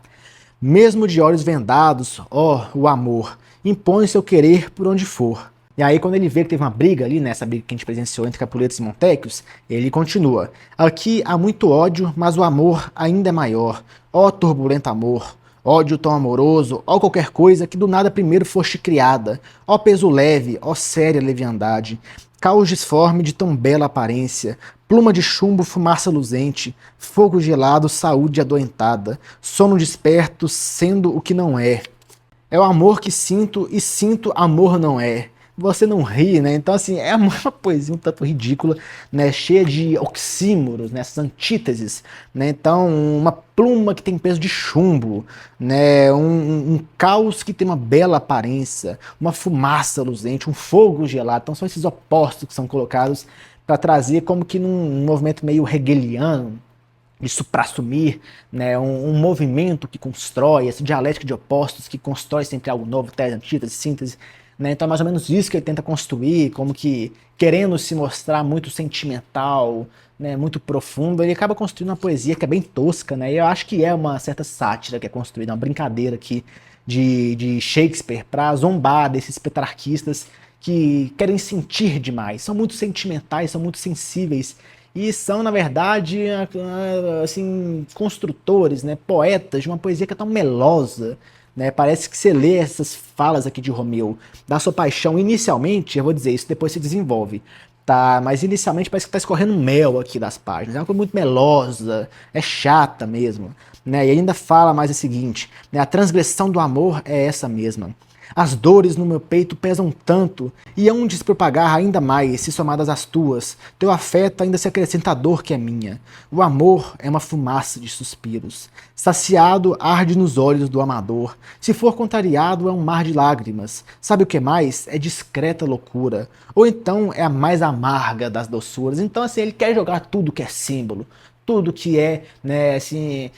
Mesmo de olhos vendados, ó, o amor, impõe seu querer por onde for. E aí quando ele vê que teve uma briga ali, nessa briga que a gente presenciou entre Capuletos e Montecchios, ele continua. Aqui há muito ódio, mas o amor ainda é maior. Ó turbulento amor, ódio tão amoroso, ó qualquer coisa que do nada primeiro foste criada, ó peso leve, ó séria leviandade, caos disforme de tão bela aparência, pluma de chumbo, fumaça luzente, fogo gelado, saúde adoentada, sono desperto, sendo o que não é. É o amor que sinto e sinto amor não é. Você não ri, né? Então, assim, é uma poesia um tanto ridícula, né? Cheia de oxímoros, né? Essas antíteses, né? Então, uma pluma que tem peso de chumbo, né? Um caos que tem uma bela aparência, uma fumaça luzente, um fogo gelado. Então, são esses opostos que são colocados para trazer como que num movimento meio hegeliano, de suprassumir, né, um movimento que constrói, essa dialética de opostos que constrói sempre algo novo, tese, antítese, síntese, né? Então é mais ou menos isso que ele tenta construir, como que querendo se mostrar muito sentimental, né, muito profundo, ele acaba construindo uma poesia que é bem tosca, né? E eu acho que é uma certa sátira que é construída, uma brincadeira aqui de Shakespeare para zombar desses petrarquistas que querem sentir demais, são muito sentimentais, são muito sensíveis e são, na verdade, assim, construtores, né, poetas de uma poesia que é tão melosa, né? Parece que você lê essas falas aqui de Romeu, da sua paixão, inicialmente, eu vou dizer isso, depois se desenvolve, tá? Mas inicialmente parece que tá escorrendo mel aqui das páginas, é uma coisa muito melosa, é chata mesmo, né? E ainda fala mais o seguinte, né? A transgressão do amor é essa mesma. As dores no meu peito pesam tanto, e hão de se propagar ainda mais, se somadas às tuas. Teu afeto ainda se acrescenta a dor que é minha. O amor é uma fumaça de suspiros. Saciado, arde nos olhos do amador. Se for contrariado, é um mar de lágrimas. Sabe o que mais? É discreta loucura. Ou então é a mais amarga das doçuras. Então, assim, ele quer jogar tudo que é símbolo, tudo que é, né, assim,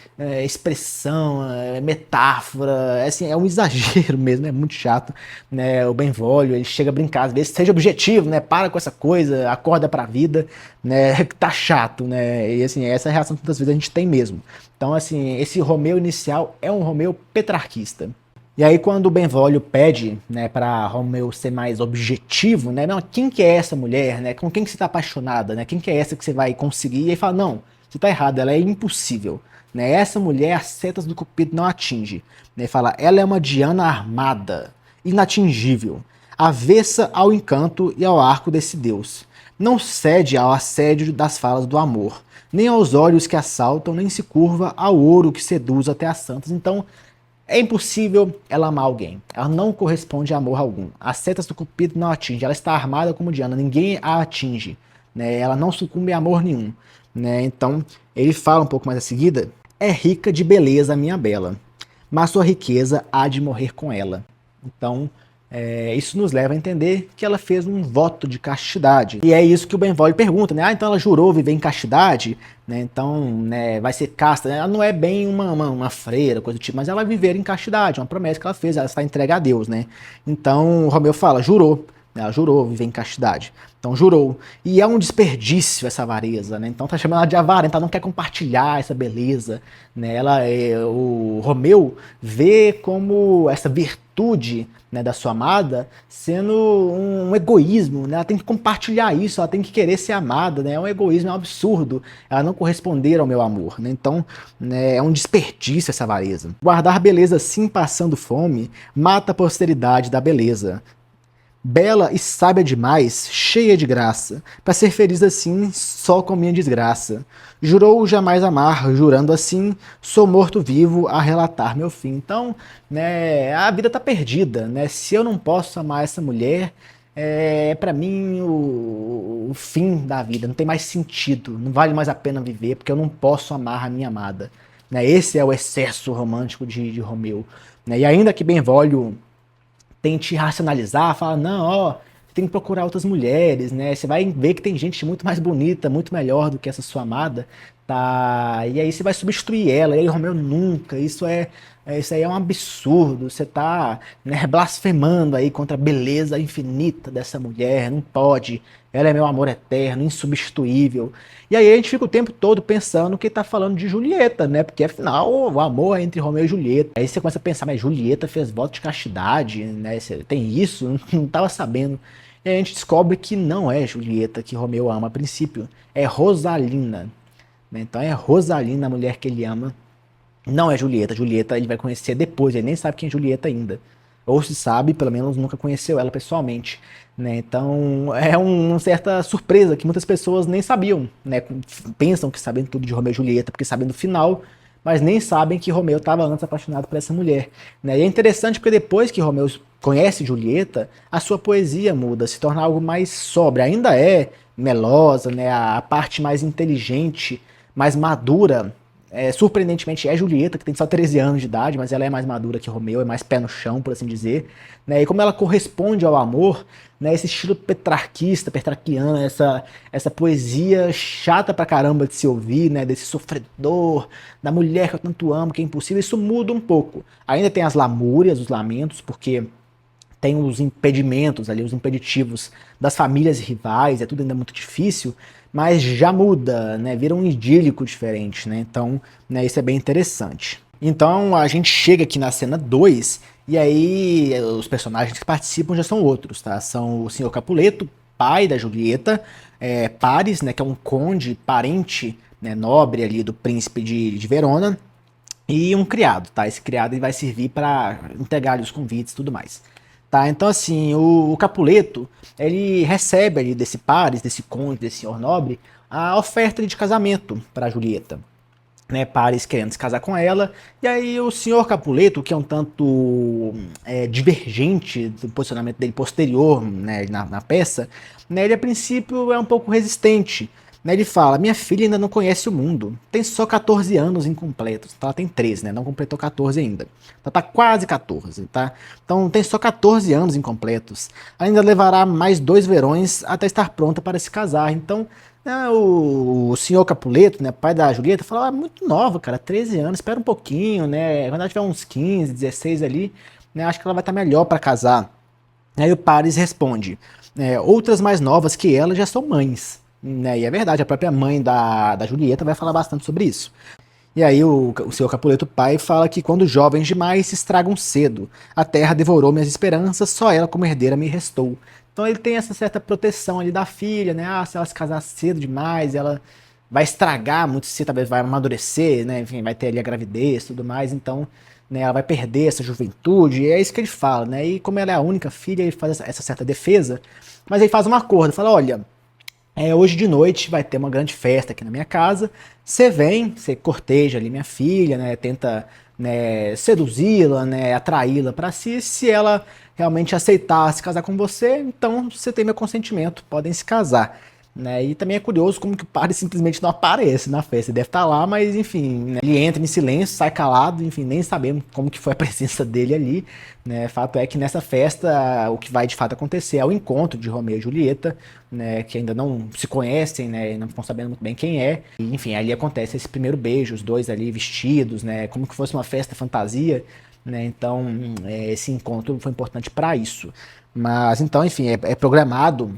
expressão, metáfora, assim, é um exagero mesmo, é muito chato, né, o Benvolio, ele chega a brincar, às vezes, seja objetivo, né, para com essa coisa, acorda pra vida, né, tá chato, né, e assim, essa reação que muitas vezes a gente tem mesmo. Então, assim, esse Romeu inicial é um Romeu petrarquista. E aí quando o Benvolio pede, né, para Romeu ser mais objetivo, né, não, quem que é essa mulher, né, com quem que você tá apaixonada, né, quem que é essa que você vai conseguir? E aí fala, não, você tá errado, ela é impossível, né, essa mulher as setas do cupido não atinge, né, fala, ela é uma Diana armada, inatingível, avessa ao encanto e ao arco desse deus, não cede ao assédio das falas do amor, nem aos olhos que assaltam, nem se curva ao ouro que seduz até as santas. Então é impossível ela amar alguém. Ela não corresponde a amor algum. As setas do cupido não atingem. Ela está armada como Diana. Ninguém a atinge. Né? Ela não sucumbe a amor nenhum. Né? Então, ele fala um pouco mais a seguida. É rica de beleza, minha bela. Mas sua riqueza há de morrer com ela. Então, isso nos leva a entender que ela fez um voto de castidade. E é isso que o Benvolio pergunta, né? Ah, então ela jurou viver em castidade, né? Então, né, vai ser casta. Ela não é bem uma freira, coisa do tipo, mas ela vai viver em castidade, uma promessa que ela fez, ela está entregue a Deus, né? Então, Romeu fala, jurou. Ela jurou viver em castidade. Então jurou. E é um desperdício essa avareza, né? Então tá chamando ela de avarenta, ela não quer compartilhar essa beleza, né? O Romeu vê como essa virtude, né, da sua amada sendo um egoísmo, né? Ela tem que compartilhar isso, ela tem que querer ser amada, né? É um egoísmo, é um absurdo ela não corresponder ao meu amor, né? Então, né, é um desperdício essa avareza. Guardar beleza assim passando fome mata a posteridade da beleza. Bela e sábia demais, cheia de graça, para ser feliz assim só com minha desgraça. Jurou jamais amar, jurando assim, sou morto-vivo a relatar meu fim. Então, né, a vida tá perdida, né? Se eu não posso amar essa mulher, é para mim o fim da vida, não tem mais sentido, não vale mais a pena viver, porque eu não posso amar a minha amada. Né? Esse é o excesso romântico de Romeu. Né? E ainda que Benvolio tente racionalizar, fala, não, ó, você tem que procurar outras mulheres, né? Você vai ver que tem gente muito mais bonita, muito melhor do que essa sua amada, tá? E aí você vai substituir ela, e aí Romeu nunca, isso aí é um absurdo, você tá, né, blasfemando aí contra a beleza infinita dessa mulher, não pode, ela é meu amor eterno, insubstituível. E aí a gente fica o tempo todo pensando que tá falando de Julieta, né? Porque afinal o amor é entre Romeu e Julieta. Aí você começa a pensar, mas Julieta fez voto de castidade, né? Tem isso? Não tava sabendo. E aí a gente descobre que não é Julieta que Romeu ama a princípio, é Rosalina. Né? Então é Rosalina a mulher que ele ama. Não é Julieta. Julieta ele vai conhecer depois, ele nem sabe quem é Julieta ainda. Ou se sabe, pelo menos nunca conheceu ela pessoalmente. Né? Então é uma certa surpresa que muitas pessoas nem sabiam. Né? Pensam que sabem tudo de Romeu e Julieta, porque sabem do final, mas nem sabem que Romeu estava antes apaixonado por essa mulher. Né? E é interessante porque depois que Romeu conhece Julieta, a sua poesia muda, se torna algo mais sóbrio. Ainda é melosa, né? A parte mais inteligente, mais madura, surpreendentemente é Julieta, que tem só 13 anos de idade, mas ela é mais madura que Romeu, é mais pé no chão, por assim dizer. Né? E como ela corresponde ao amor, né, esse estilo petrarquiano, essa poesia chata pra caramba de se ouvir, né, desse sofredor, da mulher que eu tanto amo, que é impossível, isso muda um pouco. Ainda tem as lamúrias, os lamentos, porque tem os impedimentos ali, os impeditivos das famílias rivais, é tudo ainda muito difícil, mas já muda, né? Vira um idílico diferente, né? Então, né, isso é bem interessante. Então a gente chega aqui na cena 2 e aí os personagens que participam já são outros, tá? São o Senhor Capuleto, pai da Julieta, Paris, né, que é um conde, parente, né, nobre ali do príncipe de Verona, e um criado, tá? Esse criado ele vai servir para entregar ali os convites e tudo mais. Tá, então assim, o Capuleto, ele recebe ali desse Paris, desse conde, desse senhor nobre, a oferta de casamento para Julieta, né, Paris querendo se casar com ela, e aí o senhor Capuleto, que é um tanto divergente do posicionamento dele posterior, né, na peça, né, ele a princípio é um pouco resistente, né, ele fala, minha filha ainda não conhece o mundo, tem só 14 anos incompletos, então ela tem 13, né, não completou 14 ainda, ela tá quase 14, tá? Então tem só 14 anos incompletos, ainda levará mais 2 verões até estar pronta para se casar, então o senhor Capuleto, né, pai da Julieta, falou, é muito nova, cara, 13 anos, espera um pouquinho, né, quando ela tiver uns 15, 16 ali, né, acho que ela vai estar melhor para casar. Aí o Paris responde, outras mais novas que ela já são mães, né, e é verdade, a própria mãe da Julieta vai falar bastante sobre isso. E aí o senhor Capuleto pai fala que quando jovens demais se estragam cedo, a terra devorou minhas esperanças, só ela como herdeira me restou. Então ele tem essa certa proteção ali da filha, né? Ah, se ela se casar cedo demais, ela vai estragar muito cedo, talvez vai amadurecer, né? Enfim, vai ter ali a gravidez e tudo mais, então, né, ela vai perder essa juventude, e é isso que ele fala, né? E como ela é a única filha, ele faz essa certa defesa, mas ele faz um acordo, fala, olha, hoje de noite vai ter uma grande festa aqui na minha casa. Você vem, você corteja ali minha filha, né? Tenta, né, seduzi-la, né? Atraí-la para si. Se ela realmente aceitar se casar com você, então você tem meu consentimento, podem se casar. Né? E também é curioso como que o padre simplesmente não aparece na festa. Ele deve estar lá, mas enfim, né? Ele entra em silêncio, sai calado, enfim, nem sabemos como que foi a presença dele ali. Né? Fato é que nessa festa o que vai de fato acontecer é o encontro de Romeu e Julieta, né? Que ainda não se conhecem, né? Não estão sabendo muito bem quem é. E, enfim, ali acontece esse primeiro beijo, os dois ali vestidos, né? Como que fosse uma festa fantasia. Né? Então, esse encontro foi importante para isso. Mas então, enfim, é programado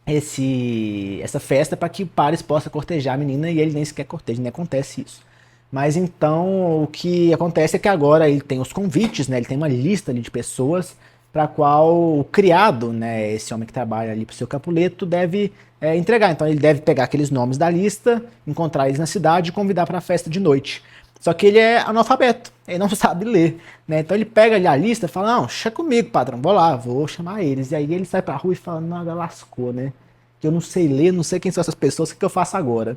essa festa para que o Paris possa cortejar a menina e ele nem sequer corteja, nem acontece isso. Mas então o que acontece é que agora ele tem os convites, né? Ele tem uma lista ali de pessoas para qual o criado, né, esse homem que trabalha ali para o seu Capuleto, deve entregar. Então ele deve pegar aqueles nomes da lista, encontrar eles na cidade e convidar para a festa de noite. Só que ele é analfabeto, ele não sabe ler, né? Então ele pega ali a lista e fala, não, chega comigo, patrão, vou lá, vou chamar eles. E aí ele sai pra rua e fala, nada, lascou, né? Que eu não sei ler, não sei quem são essas pessoas, o que eu faço agora?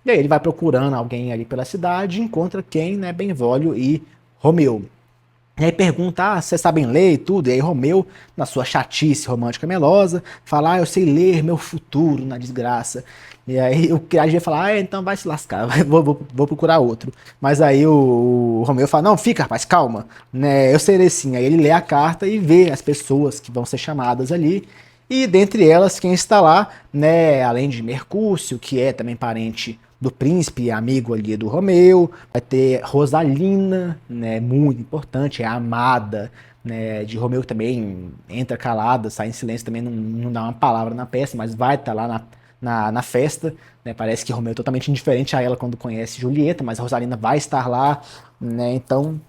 E aí ele vai procurando alguém ali pela cidade, encontra quem, né, Benvolio e Romeu. E aí pergunta, vocês sabem ler e tudo? E aí Romeu, na sua chatice romântica melosa, fala, eu sei ler meu futuro na desgraça. E aí o criado vai falar, então vai se lascar, vou procurar outro. Mas aí o Romeu fala, não, fica, rapaz, calma, né, eu sei ler sim. Aí ele lê a carta e vê as pessoas que vão ser chamadas ali, e dentre elas quem está lá, né, além de Mercúcio, que é também parente do príncipe, amigo ali do Romeu, vai ter Rosalina, né, muito importante, é a amada, né, de Romeu, que também entra calada, sai em silêncio, também não dá uma palavra na peça, mas vai estar lá na festa, né, parece que Romeu é totalmente indiferente a ela quando conhece Julieta, mas a Rosalina vai estar lá, né, então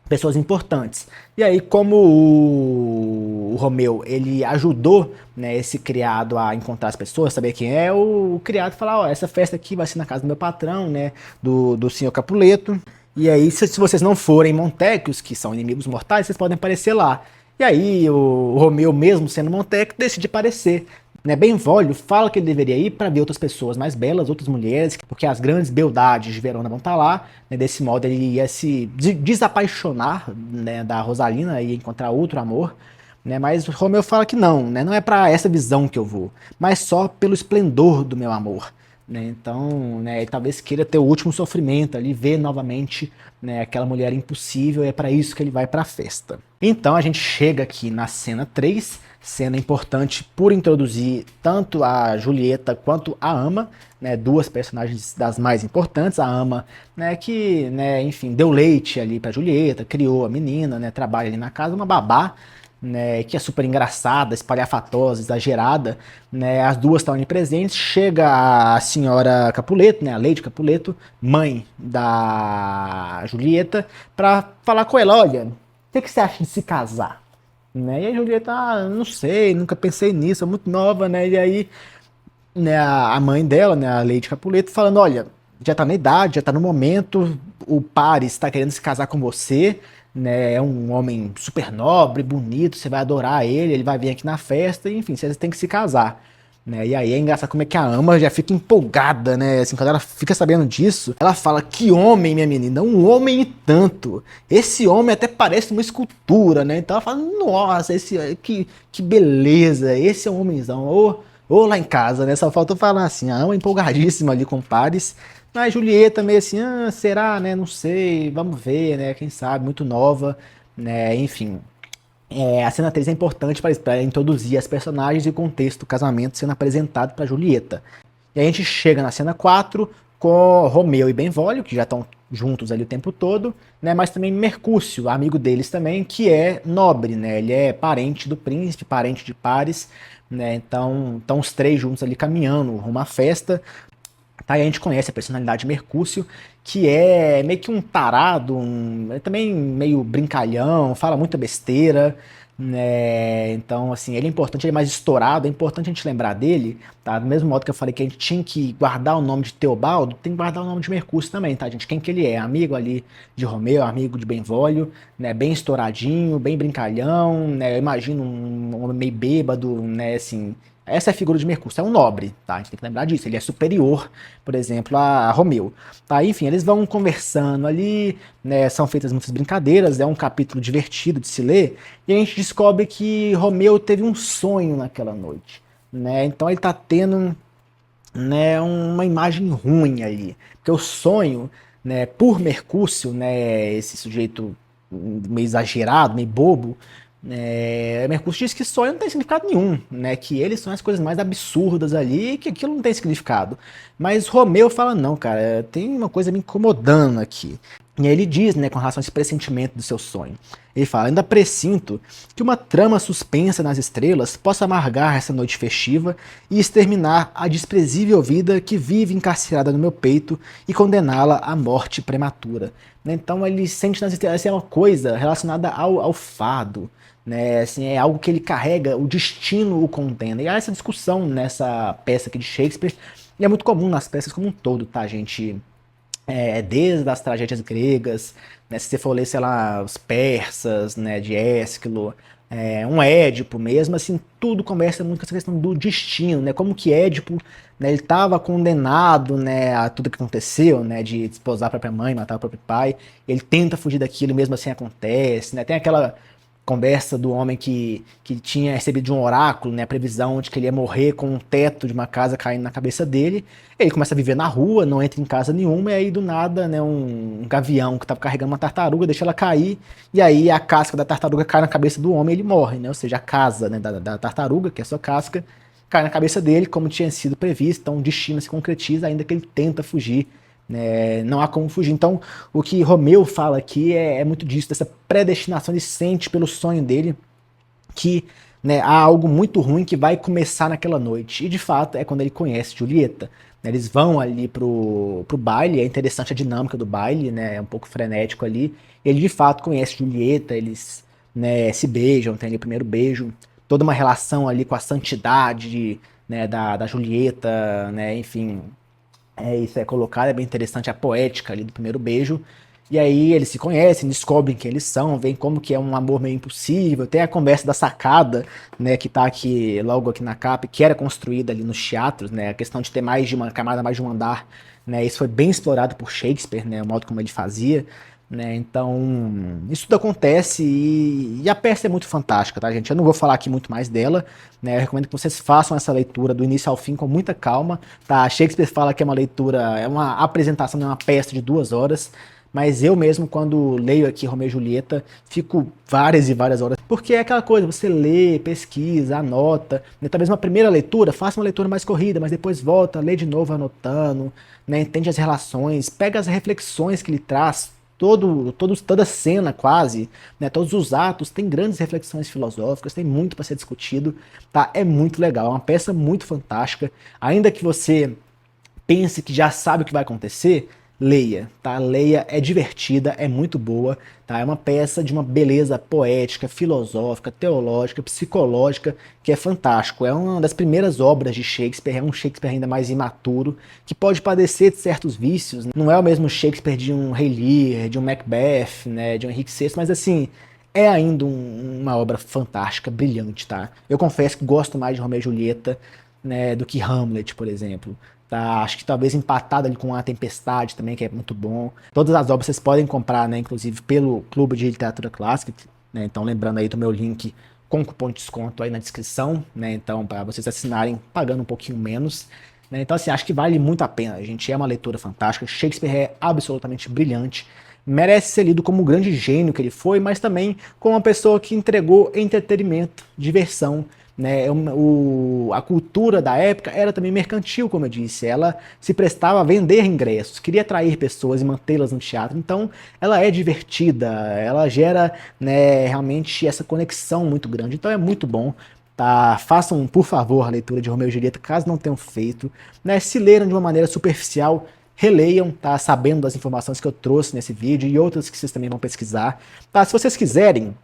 pessoas importantes. E aí, como o Romeu, ele ajudou, né, esse criado a encontrar as pessoas, saber quem é, o criado fala, ó, essa festa aqui vai ser na casa do meu patrão, né, do senhor Capuleto, e aí, se vocês não forem Montecchios, que são inimigos mortais, vocês podem aparecer lá. E aí, o Romeu, mesmo sendo Montecchio, decide aparecer. Né, Benvolio fala que ele deveria ir para ver outras pessoas mais belas, outras mulheres, porque as grandes beldades de Verona vão estar lá. Né, desse modo ele ia se desapaixonar, né, da Rosalina e encontrar outro amor. Né, mas Romeu fala que não, né, não é para essa visão que eu vou, mas só pelo esplendor do meu amor. Né, então, né, ele talvez queira ter o último sofrimento ali, ver novamente, né, aquela mulher impossível, e é para isso que ele vai para a festa. Então a gente chega aqui na cena 3, cena importante por introduzir tanto a Julieta quanto a Ama, né, duas personagens das mais importantes. A Ama, né, que, né, enfim, deu leite ali para Julieta, criou a menina, né, trabalha ali na casa, uma babá, né, que é super engraçada, espalhafatosa, exagerada, né, as duas estão ali presentes, chega a senhora Capuleto, né, a Lady Capuleto, mãe da Julieta, para falar com ela, olha, o que você acha de se casar? Né, e a Julieta, não sei, nunca pensei nisso, é muito nova, né, e aí, né, a mãe dela, né, a Lady Capuleto, falando, olha, já tá na idade, já tá no momento, o Paris está querendo se casar com você, né, é um homem super nobre, bonito, você vai adorar ele, ele vai vir aqui na festa, enfim, vocês têm que se casar. Né, e aí é engraçado como é que a ama já fica empolgada, né? Assim, quando ela fica sabendo disso, ela fala: que homem, minha menina, um homem e tanto. Esse homem até parece uma escultura, né? Então ela fala: nossa, que beleza, esse é um homenzão. Ou lá em casa, né? Só faltou falar assim: a ama empolgadíssima ali com o Paris. A Julieta meio assim: será, né? Não sei, vamos ver, né? Quem sabe, muito nova, né? Enfim. A cena 3 é importante para introduzir as personagens e o contexto do casamento sendo apresentado para Julieta. E a gente chega na cena 4 com Romeu e Benvolio, que já estão juntos ali o tempo todo, né? Mas também Mercúcio, amigo deles também, que é nobre, né? Ele é parente do príncipe, parente de Paris, né? Então, estão os três juntos ali caminhando rumo à festa. Tá, e a gente conhece a personalidade de Mercúcio, que é meio que um tarado, é também meio brincalhão, fala muita besteira, né? Então, assim, ele é importante, ele é mais estourado, é importante a gente lembrar dele, tá? Do mesmo modo que eu falei que a gente tinha que guardar o nome de Teobaldo, tem que guardar o nome de Mercúcio também, tá, gente? Quem que ele é? Amigo ali de Romeu, amigo de Benvolio, né? Bem estouradinho, bem brincalhão, né? Eu imagino um homem meio bêbado, né? Assim, essa é a figura de Mercúcio, é um nobre, tá? A gente tem que lembrar disso, ele é superior, por exemplo, a Romeu. Tá, enfim, eles vão conversando ali, né, são feitas muitas brincadeiras, é um capítulo divertido de se ler, e a gente descobre que Romeu teve um sonho naquela noite, né? Então ele tá tendo, né, uma imagem ruim ali, porque o sonho, né, por Mercúcio, né, esse sujeito meio exagerado, meio bobo, Mercúcio diz que sonho não tem significado nenhum, né? Que eles são as coisas mais absurdas ali e que aquilo não tem significado. Mas Romeu fala, não, cara, tem uma coisa me incomodando aqui. E aí ele diz, né, com relação a esse pressentimento do seu sonho. Ele fala, ainda pressinto que uma trama suspensa nas estrelas possa amargar essa noite festiva e exterminar a desprezível vida que vive encarcerada no meu peito e condená-la à morte prematura. Então ele sente nas estrelas, assim, é uma coisa relacionada ao fado, né? Assim, é algo que ele carrega, o destino o condena. E há essa discussão nessa peça aqui de Shakespeare, e é muito comum nas peças como um todo, tá, gente? Desde as tragédias gregas, né, se você for ler, sei lá, os persas, né, de Ésquilo, um Édipo mesmo, assim, tudo conversa muito com essa questão do destino, né, como que Édipo, né, ele estava condenado, né, a tudo que aconteceu, né, de desposar a própria mãe, matar o próprio pai, ele tenta fugir daquilo, mesmo assim acontece, né, tem aquela conversa do homem que tinha recebido de um oráculo, né, a previsão de que ele ia morrer com um teto de uma casa caindo na cabeça dele. Ele começa a viver na rua, não entra em casa nenhuma, e aí do nada, né, um gavião que estava carregando uma tartaruga deixa ela cair, e aí a casca da tartaruga cai na cabeça do homem e ele morre, né, ou seja, a casa, né, da tartaruga, que é a sua casca, cai na cabeça dele, como tinha sido previsto, então o destino se concretiza, ainda que ele tenta fugir, não há como fugir. Então, o que Romeu fala aqui é muito disso, dessa predestinação. Ele sente pelo sonho dele que, né, há algo muito ruim que vai começar naquela noite. E de fato é quando ele conhece Julieta. Eles vão ali pro baile, é interessante a dinâmica do baile, né, é um pouco frenético ali. Ele de fato conhece Julieta, eles, né, se beijam, tem ali o primeiro beijo, toda uma relação ali com a santidade, né, da Julieta, né, enfim, isso é colocado, é bem interessante a poética ali do primeiro beijo. E aí eles se conhecem, descobrem quem eles são, veem como que é um amor meio impossível. Tem a conversa da sacada, né, que tá aqui logo aqui na capa, que era construída ali nos teatros, né, a questão de ter mais de uma camada, mais de um andar, né, isso foi bem explorado por Shakespeare, né, o modo como ele fazia, né, então isso tudo acontece e a peça é muito fantástica, tá, gente? Eu não vou falar aqui muito mais dela, né, eu recomendo que vocês façam essa leitura do início ao fim com muita calma, tá? Shakespeare fala que é uma leitura, é uma apresentação, é uma peça de 2 horas, mas eu mesmo, quando leio aqui Romeu e Julieta, fico várias e várias horas. Porque é aquela coisa, você lê, pesquisa, anota, né? Talvez uma primeira leitura, faça uma leitura mais corrida, mas depois volta, lê de novo anotando, né? Entende as relações, pega as reflexões que ele traz toda cena quase, né, todos os atos têm grandes reflexões filosóficas, tem muito para ser discutido, tá? É muito legal, é uma peça muito fantástica, ainda que você pense que já sabe o que vai acontecer, leia, tá? Leia, é divertida, é muito boa, tá? É uma peça de uma beleza poética, filosófica, teológica, psicológica, que é fantástico. É uma das primeiras obras de Shakespeare, é um Shakespeare ainda mais imaturo, que pode padecer de certos vícios, né? Não é o mesmo Shakespeare de um Rei Lear, de um Macbeth, né, de um Henrique VI, mas assim, é ainda uma obra fantástica, brilhante, tá? Eu confesso que gosto mais de Romeu e Julieta, né, do que Hamlet, por exemplo. Tá, acho que talvez empatado ali com A Tempestade também, que é muito bom. Todas as obras vocês podem comprar, né, inclusive pelo Clube de Literatura Clássica, né, então lembrando aí do meu link com cupom de desconto aí na descrição, né, então para vocês assinarem pagando um pouquinho menos, né, então assim, acho que vale muito a pena, gente, é uma leitura fantástica, Shakespeare é absolutamente brilhante, merece ser lido como o grande gênio que ele foi, mas também como uma pessoa que entregou entretenimento, diversão, né, a cultura da época era também mercantil, como eu disse, ela se prestava a vender ingressos, queria atrair pessoas e mantê-las no teatro, então ela é divertida, ela gera, né, realmente essa conexão muito grande, então é muito bom. Tá, façam, por favor, a leitura de Romeu e Julieta, caso não tenham feito, né, se leram de uma maneira superficial, releiam, tá, sabendo das informações que eu trouxe nesse vídeo e outras que vocês também vão pesquisar, tá, se vocês quiserem,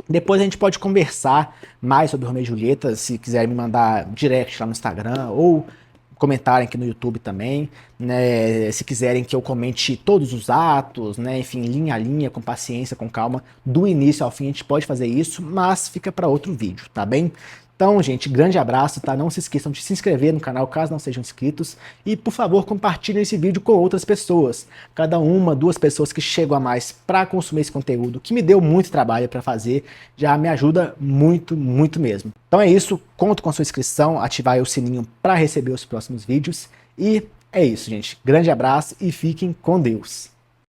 depois a gente pode conversar mais sobre Romeu e Julieta, se quiserem me mandar direct lá no Instagram ou comentarem aqui no YouTube também, né? Se quiserem que eu comente todos os atos, né? Enfim, linha a linha, com paciência, com calma, do início ao fim a gente pode fazer isso, mas fica para outro vídeo, tá bem? Então, gente, grande abraço, tá? Não se esqueçam de se inscrever no canal caso não sejam inscritos e, por favor, compartilhem esse vídeo com outras pessoas. Cada uma, duas pessoas que chegam a mais para consumir esse conteúdo, que me deu muito trabalho para fazer, já me ajuda muito, muito mesmo. Então é isso, conto com a sua inscrição, ativar aí o sininho para receber os próximos vídeos e é isso, gente. Grande abraço e fiquem com Deus.